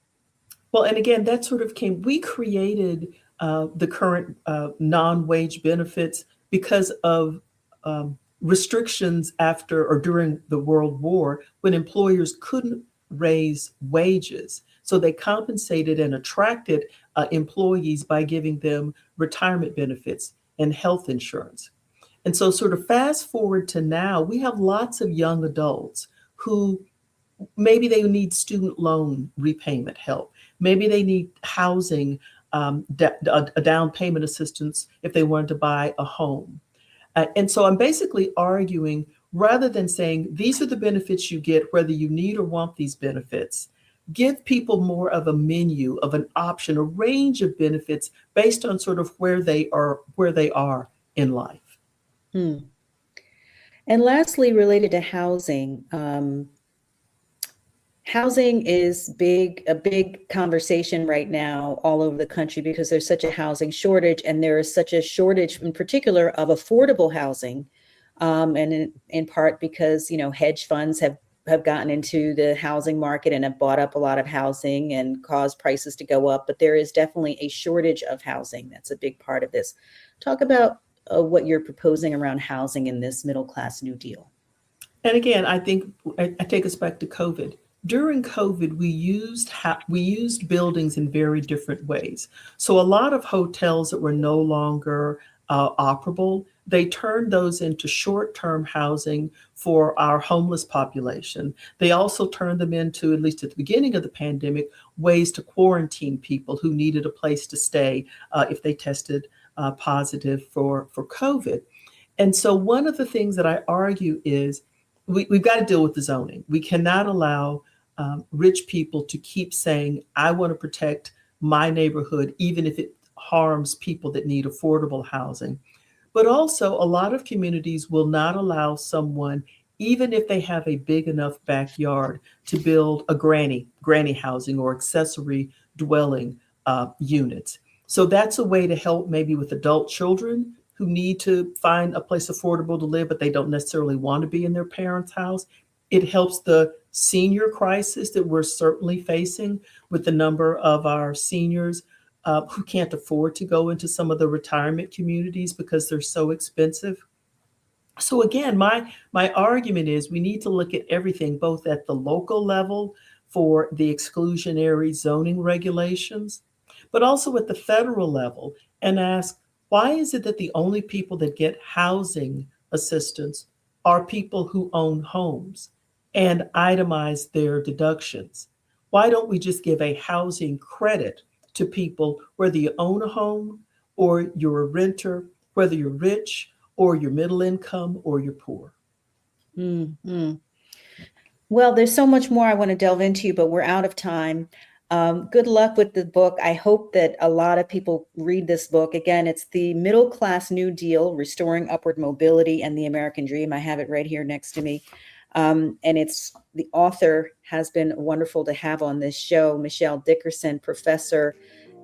Speaker 6: Well, and again, that sort of we created the current non-wage benefits because of restrictions after or during the World War, when employers couldn't raise wages. So they compensated and attracted employees by giving them retirement benefits and health insurance. And so sort of fast forward to now, we have lots of young adults who maybe they need student loan repayment help. Maybe they need housing, a down payment assistance if they wanted to buy a home. And so I'm basically arguing, rather than saying, these are the benefits you get, whether you need or want these benefits, give people more of a menu, of an option, a range of benefits based on sort of where they are in life.
Speaker 5: And lastly, related to housing, Housing is a big conversation right now all over the country because there's such a housing shortage, and there is such a shortage in particular of affordable housing. And in part because, hedge funds have gotten into the housing market and have bought up a lot of housing and caused prices to go up. But there is definitely a shortage of housing. That's a big part of this. Talk about what you're proposing around housing in this middle class New Deal.
Speaker 6: And again, I think I take us back to COVID. During COVID, we used buildings in very different ways. So a lot of hotels that were no longer operable, they turned those into short-term housing for our homeless population. They also turned them into, at least at the beginning of the pandemic, ways to quarantine people who needed a place to stay if they tested positive for COVID. And so one of the things that I argue is we've got to deal with the zoning. We cannot allow rich people to keep saying, I want to protect my neighborhood, even if it harms people that need affordable housing. But also, a lot of communities will not allow someone, even if they have a big enough backyard, to build a granny housing or accessory dwelling units. So that's a way to help maybe with adult children who need to find a place affordable to live, but they don't necessarily want to be in their parents' house. It helps the senior crisis that we're certainly facing with the number of our seniors who can't afford to go into some of the retirement communities because they're so expensive. So again, my argument is we need to look at everything, both at the local level for the exclusionary zoning regulations, but also at the federal level, and ask, why is it that the only people that get housing assistance are people who own homes, and itemize their deductions? Why don't we just give a housing credit to people, whether you own a home or you're a renter, whether you're rich or you're middle income or you're poor?
Speaker 5: Mm-hmm. Well, there's so much more I want to delve into, but we're out of time. Good luck with the book. I hope that a lot of people read this book. Again, it's The Middle Class New Deal, Restoring Upward Mobility and the American Dream. I have it right here next to me. And the author has been wonderful to have on this show, Mechele Dickerson, professor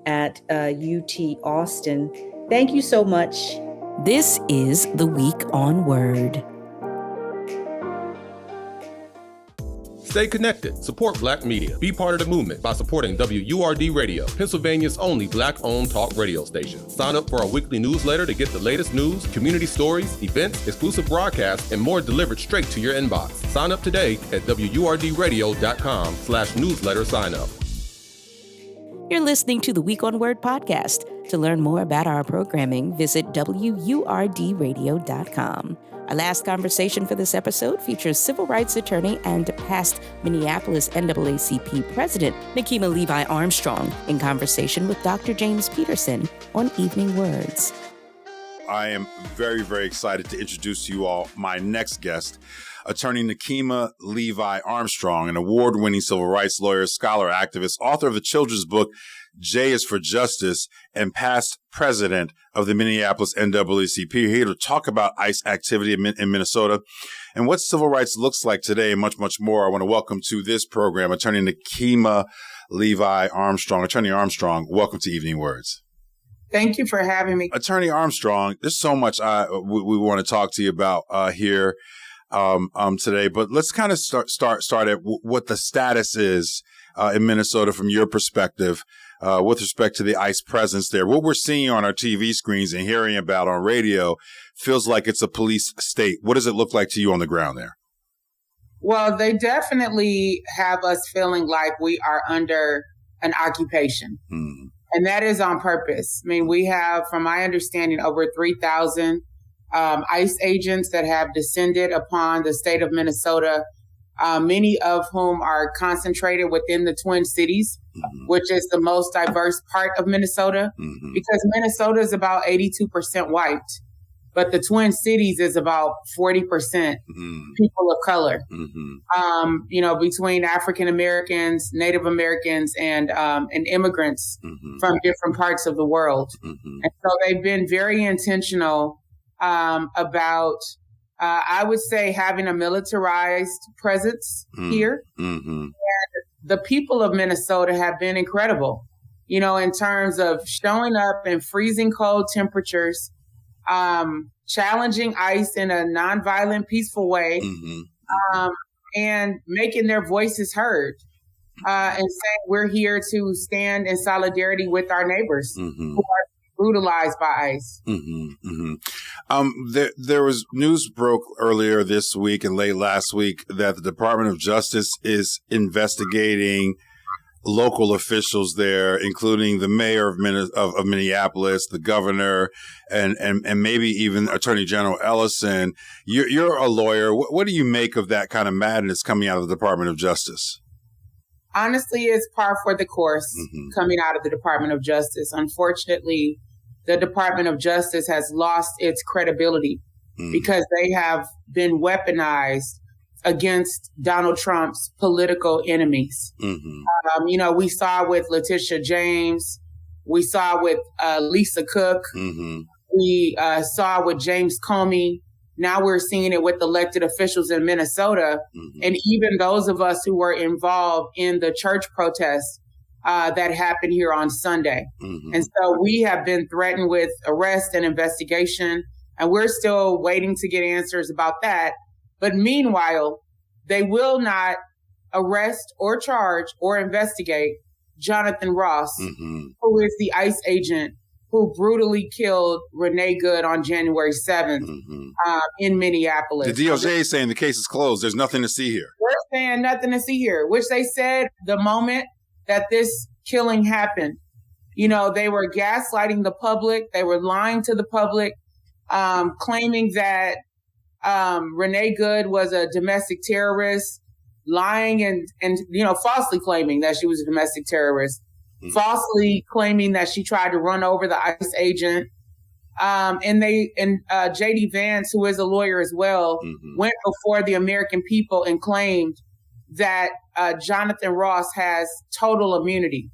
Speaker 5: at UT Austin. Thank you so much.
Speaker 1: This is The Week on Word.
Speaker 7: Stay connected. Support Black media. Be part of the movement by supporting WURD Radio, Pennsylvania's only Black-owned talk radio station. Sign up for our weekly newsletter to get the latest news, community stories, events, exclusive broadcasts, and more delivered straight to your inbox. Sign up today at WURDradio.com/newsletter sign up.
Speaker 1: You're listening to the Week on Word podcast. To learn more about our programming, visit WURDradio.com. Our last conversation for this episode features civil rights attorney and past Minneapolis NAACP president Nekima Levi Armstrong in conversation with Dr. James Peterson on Evening WURDs.
Speaker 2: I am very, very excited to introduce to you all my next guest, attorney Nekima Levi Armstrong, an award-winning civil rights lawyer, scholar, activist, author of the children's book, J is for Justice, and past president of the Minneapolis NAACP, here to talk about ICE activity in Minnesota and what civil rights looks like today, and much, much more. I want to welcome to this program attorney Nekima Levi Armstrong. Attorney Armstrong, welcome to Evening WURDs.
Speaker 8: Thank you for having me.
Speaker 2: Attorney Armstrong, there's so much we want to talk to you about here today, but let's kind of start at what the status is in Minnesota from your perspective with respect to the ICE presence there. What we're seeing on our TV screens and hearing about on radio feels like it's a police state. What does it look like to you on the ground there?
Speaker 8: Well, they definitely have us feeling like we are under an occupation. And that is on purpose. I mean, we have, from my understanding, over 3,000 ICE agents that have descended upon the state of Minnesota, many of whom are concentrated within the Twin Cities, which is the most diverse part of Minnesota, because Minnesota is about 82% white, but the Twin Cities is about 40% people of color, between African Americans, Native Americans, and immigrants from different parts of the world. And so they've been very intentional about, I would say, having a militarized presence here. And the people of Minnesota have been incredible, you know, in terms of showing up in freezing cold temperatures, challenging ICE in a nonviolent, peaceful way, and making their voices heard, and saying we're here to stand in solidarity with our neighbors who are brutalized by ICE.
Speaker 2: There was news broke earlier this week and late last week that the Department of Justice is investigating local officials there, including the mayor of Minneapolis, the governor, and maybe even Attorney General Ellison. You're a lawyer. What do you make of that kind of madness coming out of the Department of Justice?
Speaker 8: Honestly, it's par for the course coming out of the Department of Justice. Unfortunately, the Department of Justice has lost its credibility because they have been weaponized against Donald Trump's political enemies. You know, we saw with Letitia James, we saw with Lisa Cook, we saw with James Comey. Now we're seeing it with elected officials in Minnesota, and even those of us who were involved in the church protests that happened here on Sunday. And so we have been threatened with arrest and investigation, and we're still waiting to get answers about that. But meanwhile, they will not arrest or charge or investigate Jonathan Ross, who is the ICE agent who brutally killed Renee Good on January 7th in Minneapolis.
Speaker 2: The DOJ is saying the case is closed. There's nothing to see here.
Speaker 8: They're saying nothing to see here, which they said the moment that this killing happened. You know, they were gaslighting the public. They were lying to the public, claiming that Renee Good was a domestic terrorist, lying and you know, falsely claiming that she was a domestic terrorist, falsely claiming that she tried to run over the ICE agent. And J.D. Vance, who is a lawyer as well, went before the American people and claimed that Jonathan Ross has total immunity,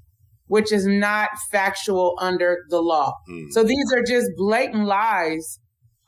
Speaker 8: which is not factual under the law. So these are just blatant lies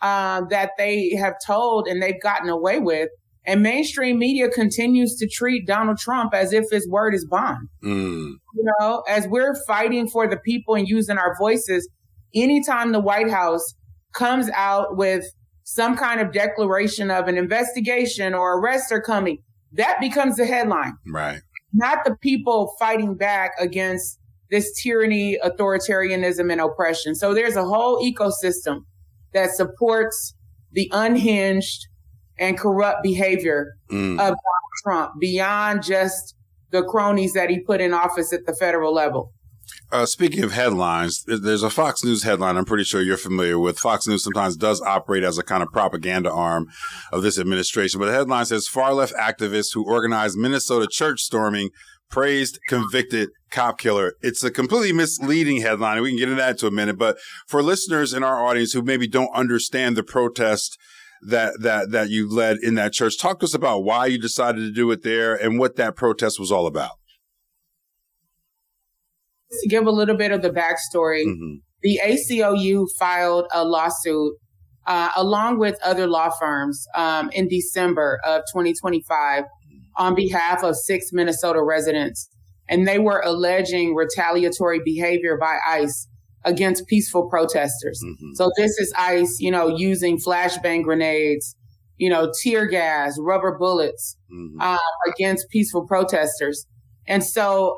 Speaker 8: that they have told and they've gotten away with. And mainstream media continues to treat Donald Trump as if his word is bond. You know, as we're fighting for the people and using our voices, anytime the White House comes out with some kind of declaration of an investigation or arrests are coming, that becomes the headline.
Speaker 2: Right.
Speaker 8: Not the people fighting back against this tyranny, authoritarianism, and oppression. So there's a whole ecosystem that supports the unhinged and corrupt behavior of Donald Trump beyond just the cronies that he put in office at the federal level.
Speaker 2: Speaking of headlines, there's a Fox News headline I'm pretty sure you're familiar with. Fox News sometimes does operate as a kind of propaganda arm of this administration. But the headline says, far-left activists who organized Minnesota church storming praised convicted cop killer. It's a completely misleading headline. We can get into that in a minute. But for listeners in our audience who maybe don't understand the protest that you led in that church, talk to us about why you decided to do it there and what that protest was all about.
Speaker 8: To give a little bit of the backstory, the ACLU filed a lawsuit along with other law firms in December of 2025 on behalf of 6 Minnesota residents. And they were alleging retaliatory behavior by ICE against peaceful protesters. So this is ICE, you know, using flashbang grenades, you know, tear gas, rubber bullets against peaceful protesters. And so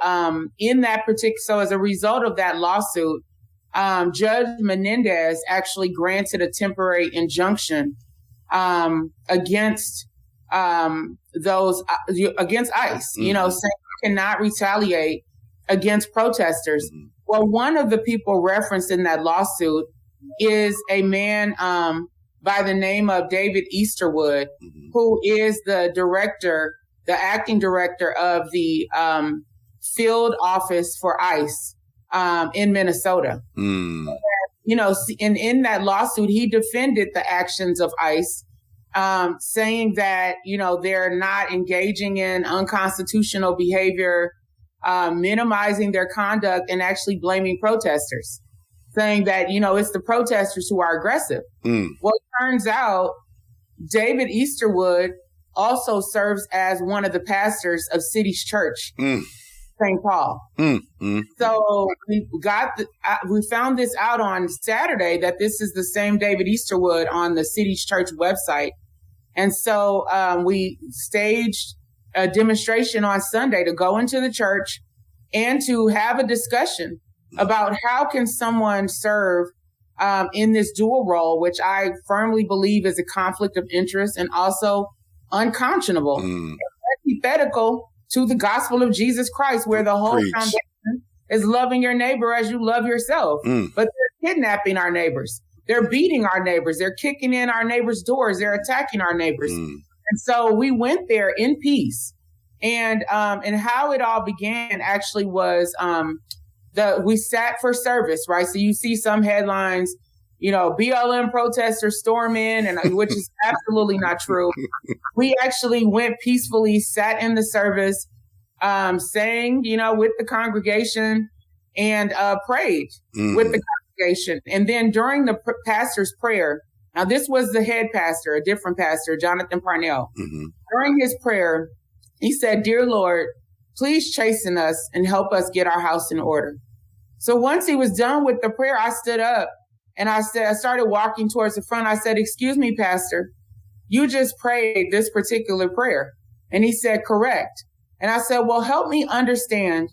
Speaker 8: in that particular, so as a result of that lawsuit, Judge Menendez actually granted a temporary injunction against against ICE, you know, saying you cannot retaliate against protesters. Well, one of the people referenced in that lawsuit is a man by the name of David Easterwood, who is the acting director of the field office for ICE in Minnesota. You know, and in that lawsuit, he defended the actions of ICE, saying that, you know, they're not engaging in unconstitutional behavior, minimizing their conduct, and actually blaming protesters, saying that, you know, it's the protesters who are aggressive. Well, it turns out David Easterwood also serves as one of the pastors of City's Church, St. Paul. So we found this out on Saturday, that this is the same David Easterwood on the City's Church website. And so we staged a demonstration on Sunday to go into the church and to have a discussion about how can someone serve in this dual role, which I firmly believe is a conflict of interest and also unconscionable, antithetical to the gospel of Jesus Christ, where the whole foundation is loving your neighbor as you love yourself. But they're kidnapping our neighbors. They're beating our neighbors. They're kicking in our neighbors' doors. They're attacking our neighbors. And so we went there in peace. And how it all began actually was we sat for service, right? So you see some headlines, BLM protesters storm in, and which is absolutely not true. We actually went peacefully, sat in the service, sang, with the congregation, and prayed with the congregation. And then during the pastor's prayer, now this was the head pastor, a different pastor, Jonathan Parnell. During his prayer, he said, "Dear Lord, please chasten us and help us get our house in order." So once he was done with the prayer, I stood up and I started walking towards the front. I said, "Excuse me, Pastor, you just prayed this particular prayer." And he said, "Correct." And I said, "Well, help me understand,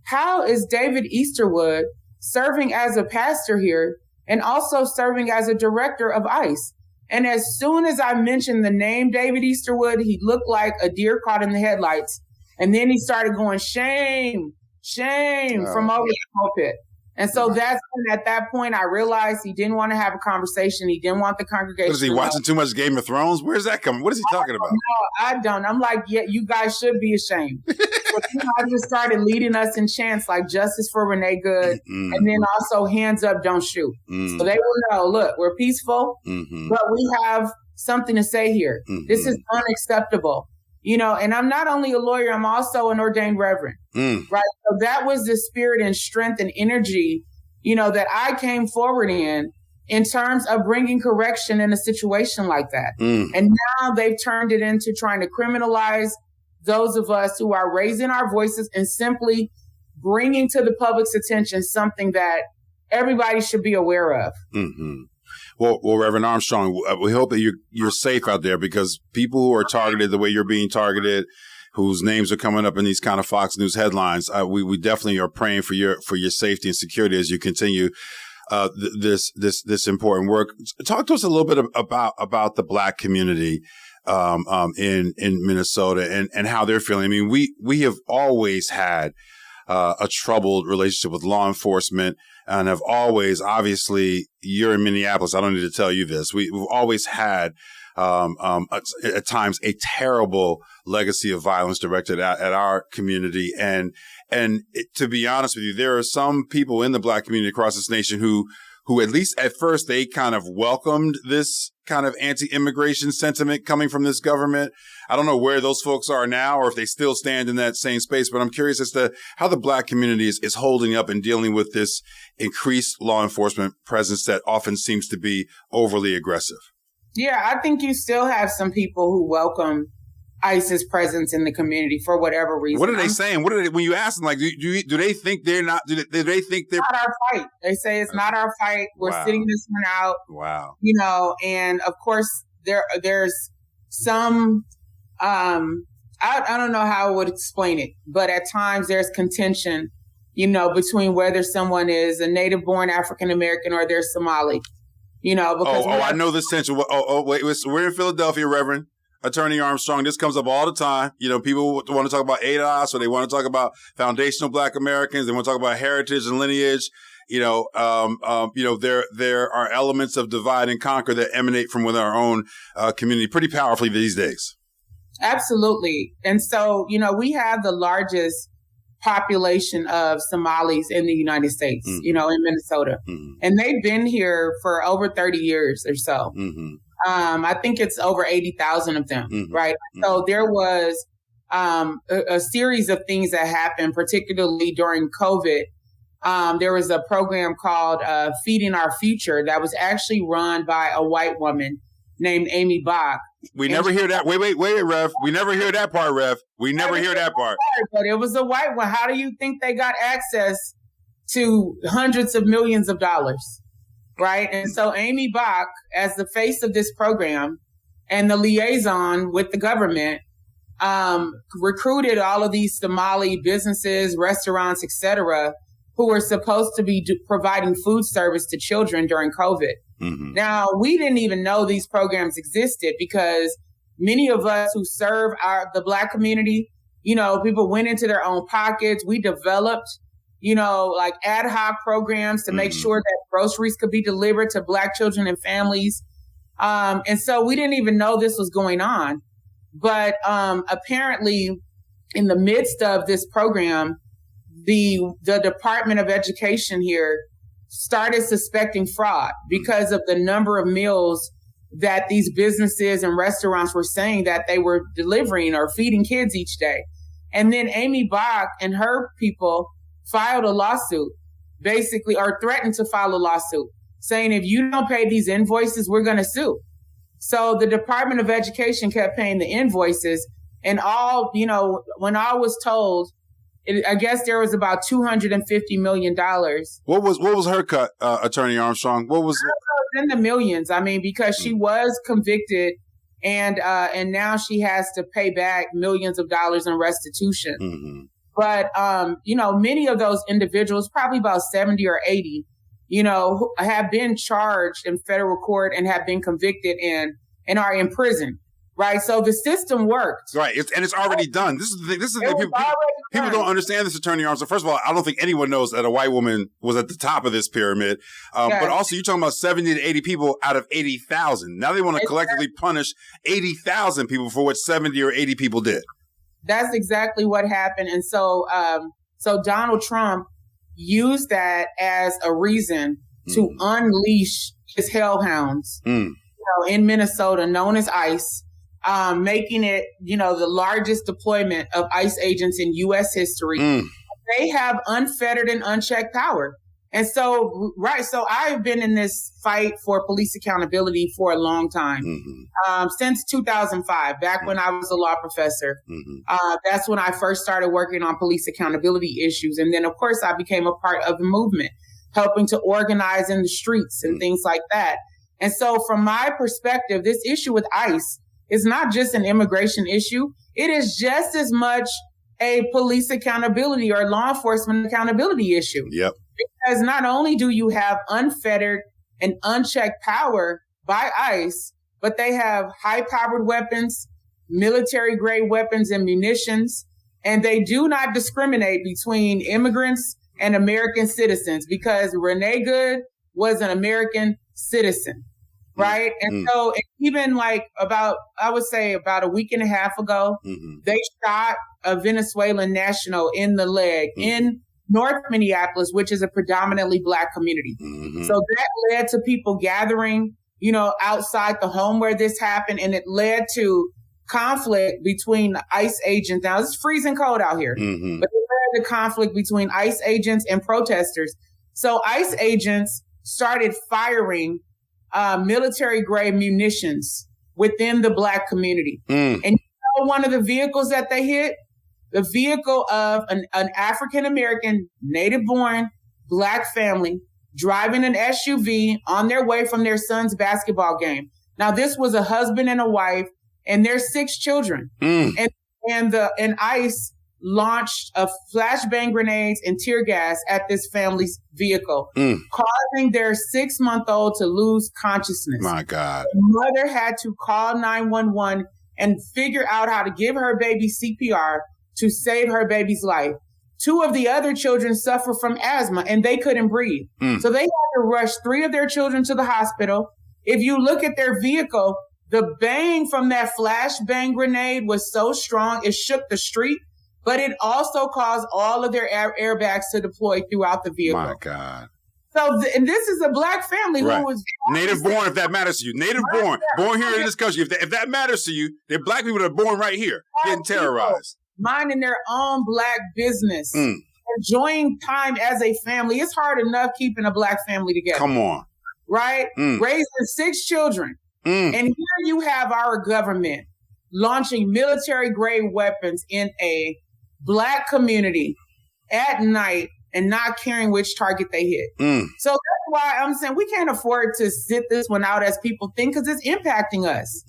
Speaker 8: how is David Easterwood serving as a pastor here and also serving as a director of ICE?" And as soon as I mentioned the name David Easterwood, he looked like a deer caught in the headlights. And then he started going, "Shame, shame," from over the pulpit. And so that's when, at that point, I realized he didn't want to have a conversation. He didn't want the congregation.
Speaker 2: What is he watching too much Game of Thrones? Where's that coming? What is he talking about?
Speaker 8: No, I don't. I'm like, yeah, you guys should be ashamed. So I just started leading us in chants like "Justice for Renee Good," and then also "Hands Up, Don't Shoot." So they will know, look, we're peaceful, but we have something to say here. This is unacceptable. And I'm not only a lawyer, I'm also an ordained reverend, right? So that was the spirit and strength and energy, that I came forward in terms of bringing correction in a situation like that. And now they've turned it into trying to criminalize those of us who are raising our voices and simply bringing to the public's attention something that everybody should be aware of.
Speaker 2: Well, Reverend Armstrong, we hope that you're safe out there, because people who are targeted the way you're being targeted, whose names are coming up in these kind of Fox News headlines, we definitely are praying for your safety and security as you continue this important work. Talk to us a little bit about the Black community in Minnesota and how they're feeling. I mean, we have always had a troubled relationship with law enforcement, and have always, obviously, you're in Minneapolis. I don't need to tell you this. We've always had, at times, a terrible legacy of violence directed at our community. And to be honest with you, there are some people in the Black community across this nation who at least at first, they kind of welcomed this kind of anti-immigration sentiment coming from this government. I don't know where those folks are now, or if they still stand in that same space, but I'm curious as to how the Black community is holding up and dealing with this increased law enforcement presence that often seems to be overly aggressive.
Speaker 8: Yeah, I think you still have some people who welcome ICE's presence in the community for whatever reason.
Speaker 2: What are they saying? What are they, when you ask them, like, do they think they're not, do they think they're
Speaker 8: not our fight? They say it's not our fight. We're sitting this one out.
Speaker 2: Wow.
Speaker 8: And of course there's some, I don't know how I would explain it, but at times there's contention, between whether someone is a native born African-American or they're Somali, because
Speaker 2: I know this tension. Wait, we're in Philadelphia, Reverend Attorney Armstrong. This comes up all the time. People want to talk about ADOS, or they want to talk about foundational Black Americans. They want to talk about heritage and lineage. There are elements of divide and conquer that emanate from within our own community pretty powerfully these days.
Speaker 8: Absolutely. And so, we have the largest population of Somalis in the United States, in Minnesota. And they've been here for over 30 years or so. I think it's over 80,000 of them, right? So there was a series of things that happened, particularly during COVID. There was a program called Feeding Our Future that was actually run by a white woman named Amy Bach.
Speaker 2: We never hear that. Wait, Rev. We never hear that part, Rev. We never hear that part.
Speaker 8: But it was a white one. How do you think they got access to hundreds of millions of dollars? Right. And so Amy Bach, as the face of this program and the liaison with the government, recruited all of these Somali businesses, restaurants, etc., who were supposed to be providing food service to children during COVID. Mm-hmm. Now, we didn't even know these programs existed because many of us who serve the Black community, people went into their own pockets. We developed, like ad hoc programs to make sure that groceries could be delivered to Black children and families. And so we didn't even know this was going on. But apparently, in the midst of this program, the Department of Education here started suspecting fraud because of the number of meals that these businesses and restaurants were saying that they were delivering or feeding kids each day. And then Amy Bach and her people filed a lawsuit, basically, or threatened to file a lawsuit, saying if you don't pay these invoices, we're going to sue. So the Department of Education kept paying the invoices, and when all was told, I guess there was about $250 million.
Speaker 2: What was her cut, Attorney Armstrong? What was it?
Speaker 8: In the millions. I mean, because she was convicted, and now she has to pay back millions of dollars in restitution. Mm-hmm. But many of those individuals, probably about 70 or 80, have been charged in federal court and have been convicted and are in prison. Right. So the system worked.
Speaker 2: Right. It's already done. This is the thing. People don't understand this, Attorney Armstrong. First of all, I don't think anyone knows that a white woman was at the top of this pyramid. Yes. But also, you're talking about 70 to 80 people out of 80,000. Now they want to collectively punish 80,000 people for what 70 or 80 people did.
Speaker 8: That's exactly what happened. And so Donald Trump used that as a reason to unleash his hellhounds in Minnesota, known as ICE. Making it, the largest deployment of ICE agents in U.S. history. They have unfettered and unchecked power. And so I've been in this fight for police accountability for a long time, since 2005, back when I was a law professor. That's when I first started working on police accountability issues. And then, of course, I became a part of the movement, helping to organize in the streets and things like that. And so from my perspective, this issue with ICE is not just an immigration issue. It is just as much a police accountability or law enforcement accountability issue.
Speaker 2: Yep.
Speaker 8: Because not only do you have unfettered and unchecked power by ICE, but they have high-powered weapons, military-grade weapons and munitions, and they do not discriminate between immigrants and American citizens because Renee Good was an American citizen. Right. And so even about a week and a half ago, they shot a Venezuelan national in the leg in North Minneapolis, which is a predominantly Black community. So that led to people gathering, outside the home where this happened. And it led to conflict between ICE agents. Now, it's freezing cold out here, but it led to conflict between ICE agents and protesters. So ICE agents started firing military-grade munitions within the Black community. And one of the vehicles that they hit? The vehicle of an African-American, native-born Black family driving an SUV on their way from their son's basketball game. Now, this was a husband and a wife and their 6 children. And ICE launched a flashbang grenades and tear gas at this family's vehicle, causing their 6-month-old to lose consciousness.
Speaker 2: My God.
Speaker 8: The mother had to call 911 and figure out how to give her baby CPR to save her baby's life. 2 of the other children suffer from asthma and they couldn't breathe. So they had to rush 3 of their children to the hospital. If you look at their vehicle, the bang from that flashbang grenade was so strong, it shook the street. But it also caused all of their airbags to deploy throughout the vehicle.
Speaker 2: My God.
Speaker 8: So, and this is a Black family who was
Speaker 2: native born, if that matters to you. Native born here in this country. If that matters to you, they're Black people that are born right here, getting terrorized.
Speaker 8: Minding their own Black business. Enjoying time as a family. It's hard enough keeping a Black family together.
Speaker 2: Come on.
Speaker 8: Right? Raising 6 children. And here you have our government launching military-grade weapons in a Black community at night and not caring which target they hit. So that's why I'm saying we can't afford to sit this one out as people think, because it's impacting us.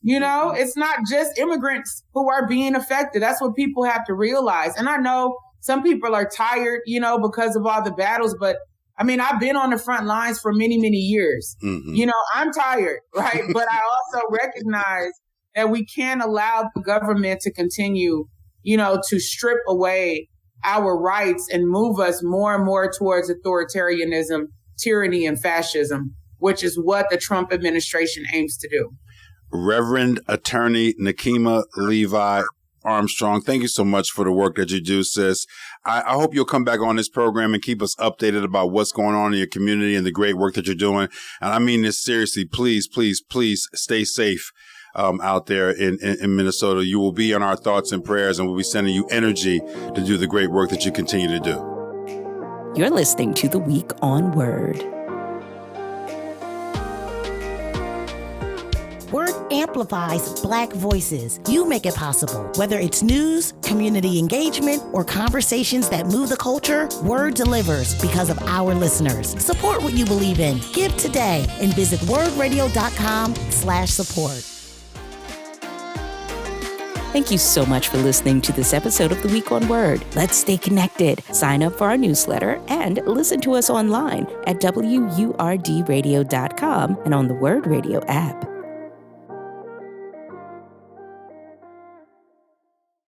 Speaker 8: You know, it's not just immigrants who are being affected. That's what people have to realize. And I know some people are tired, you know, because of all the battles, but I mean, I've been on the front lines for many, many years. You know, I'm tired, right? But I also recognize that we can't allow the government to continue, you know, to strip away our rights and move us more and more towards authoritarianism, tyranny, and fascism, which is what the Trump administration aims to do.
Speaker 2: Reverend Attorney Nekima Levi Armstrong, thank you so much for the work that you do, sis. I hope you'll come back on this program and keep us updated about what's going on in your community and the great work that you're doing. And I mean this seriously. Please, please, please stay safe out there in Minnesota. You will be in our thoughts and prayers, and we'll be sending you energy to do the great work that you continue to do.
Speaker 1: You're listening to The Week on Word.
Speaker 9: Word amplifies Black voices. You make it possible. Whether it's news, community engagement, or conversations that move the culture, Word delivers because of our listeners. Support what you believe in. Give today and visit wordradio.com/support.
Speaker 1: Thank you so much for listening to this episode of The Week on Word. Let's stay connected. Sign up for our newsletter and listen to us online at WURDradio.com and on the Word Radio app.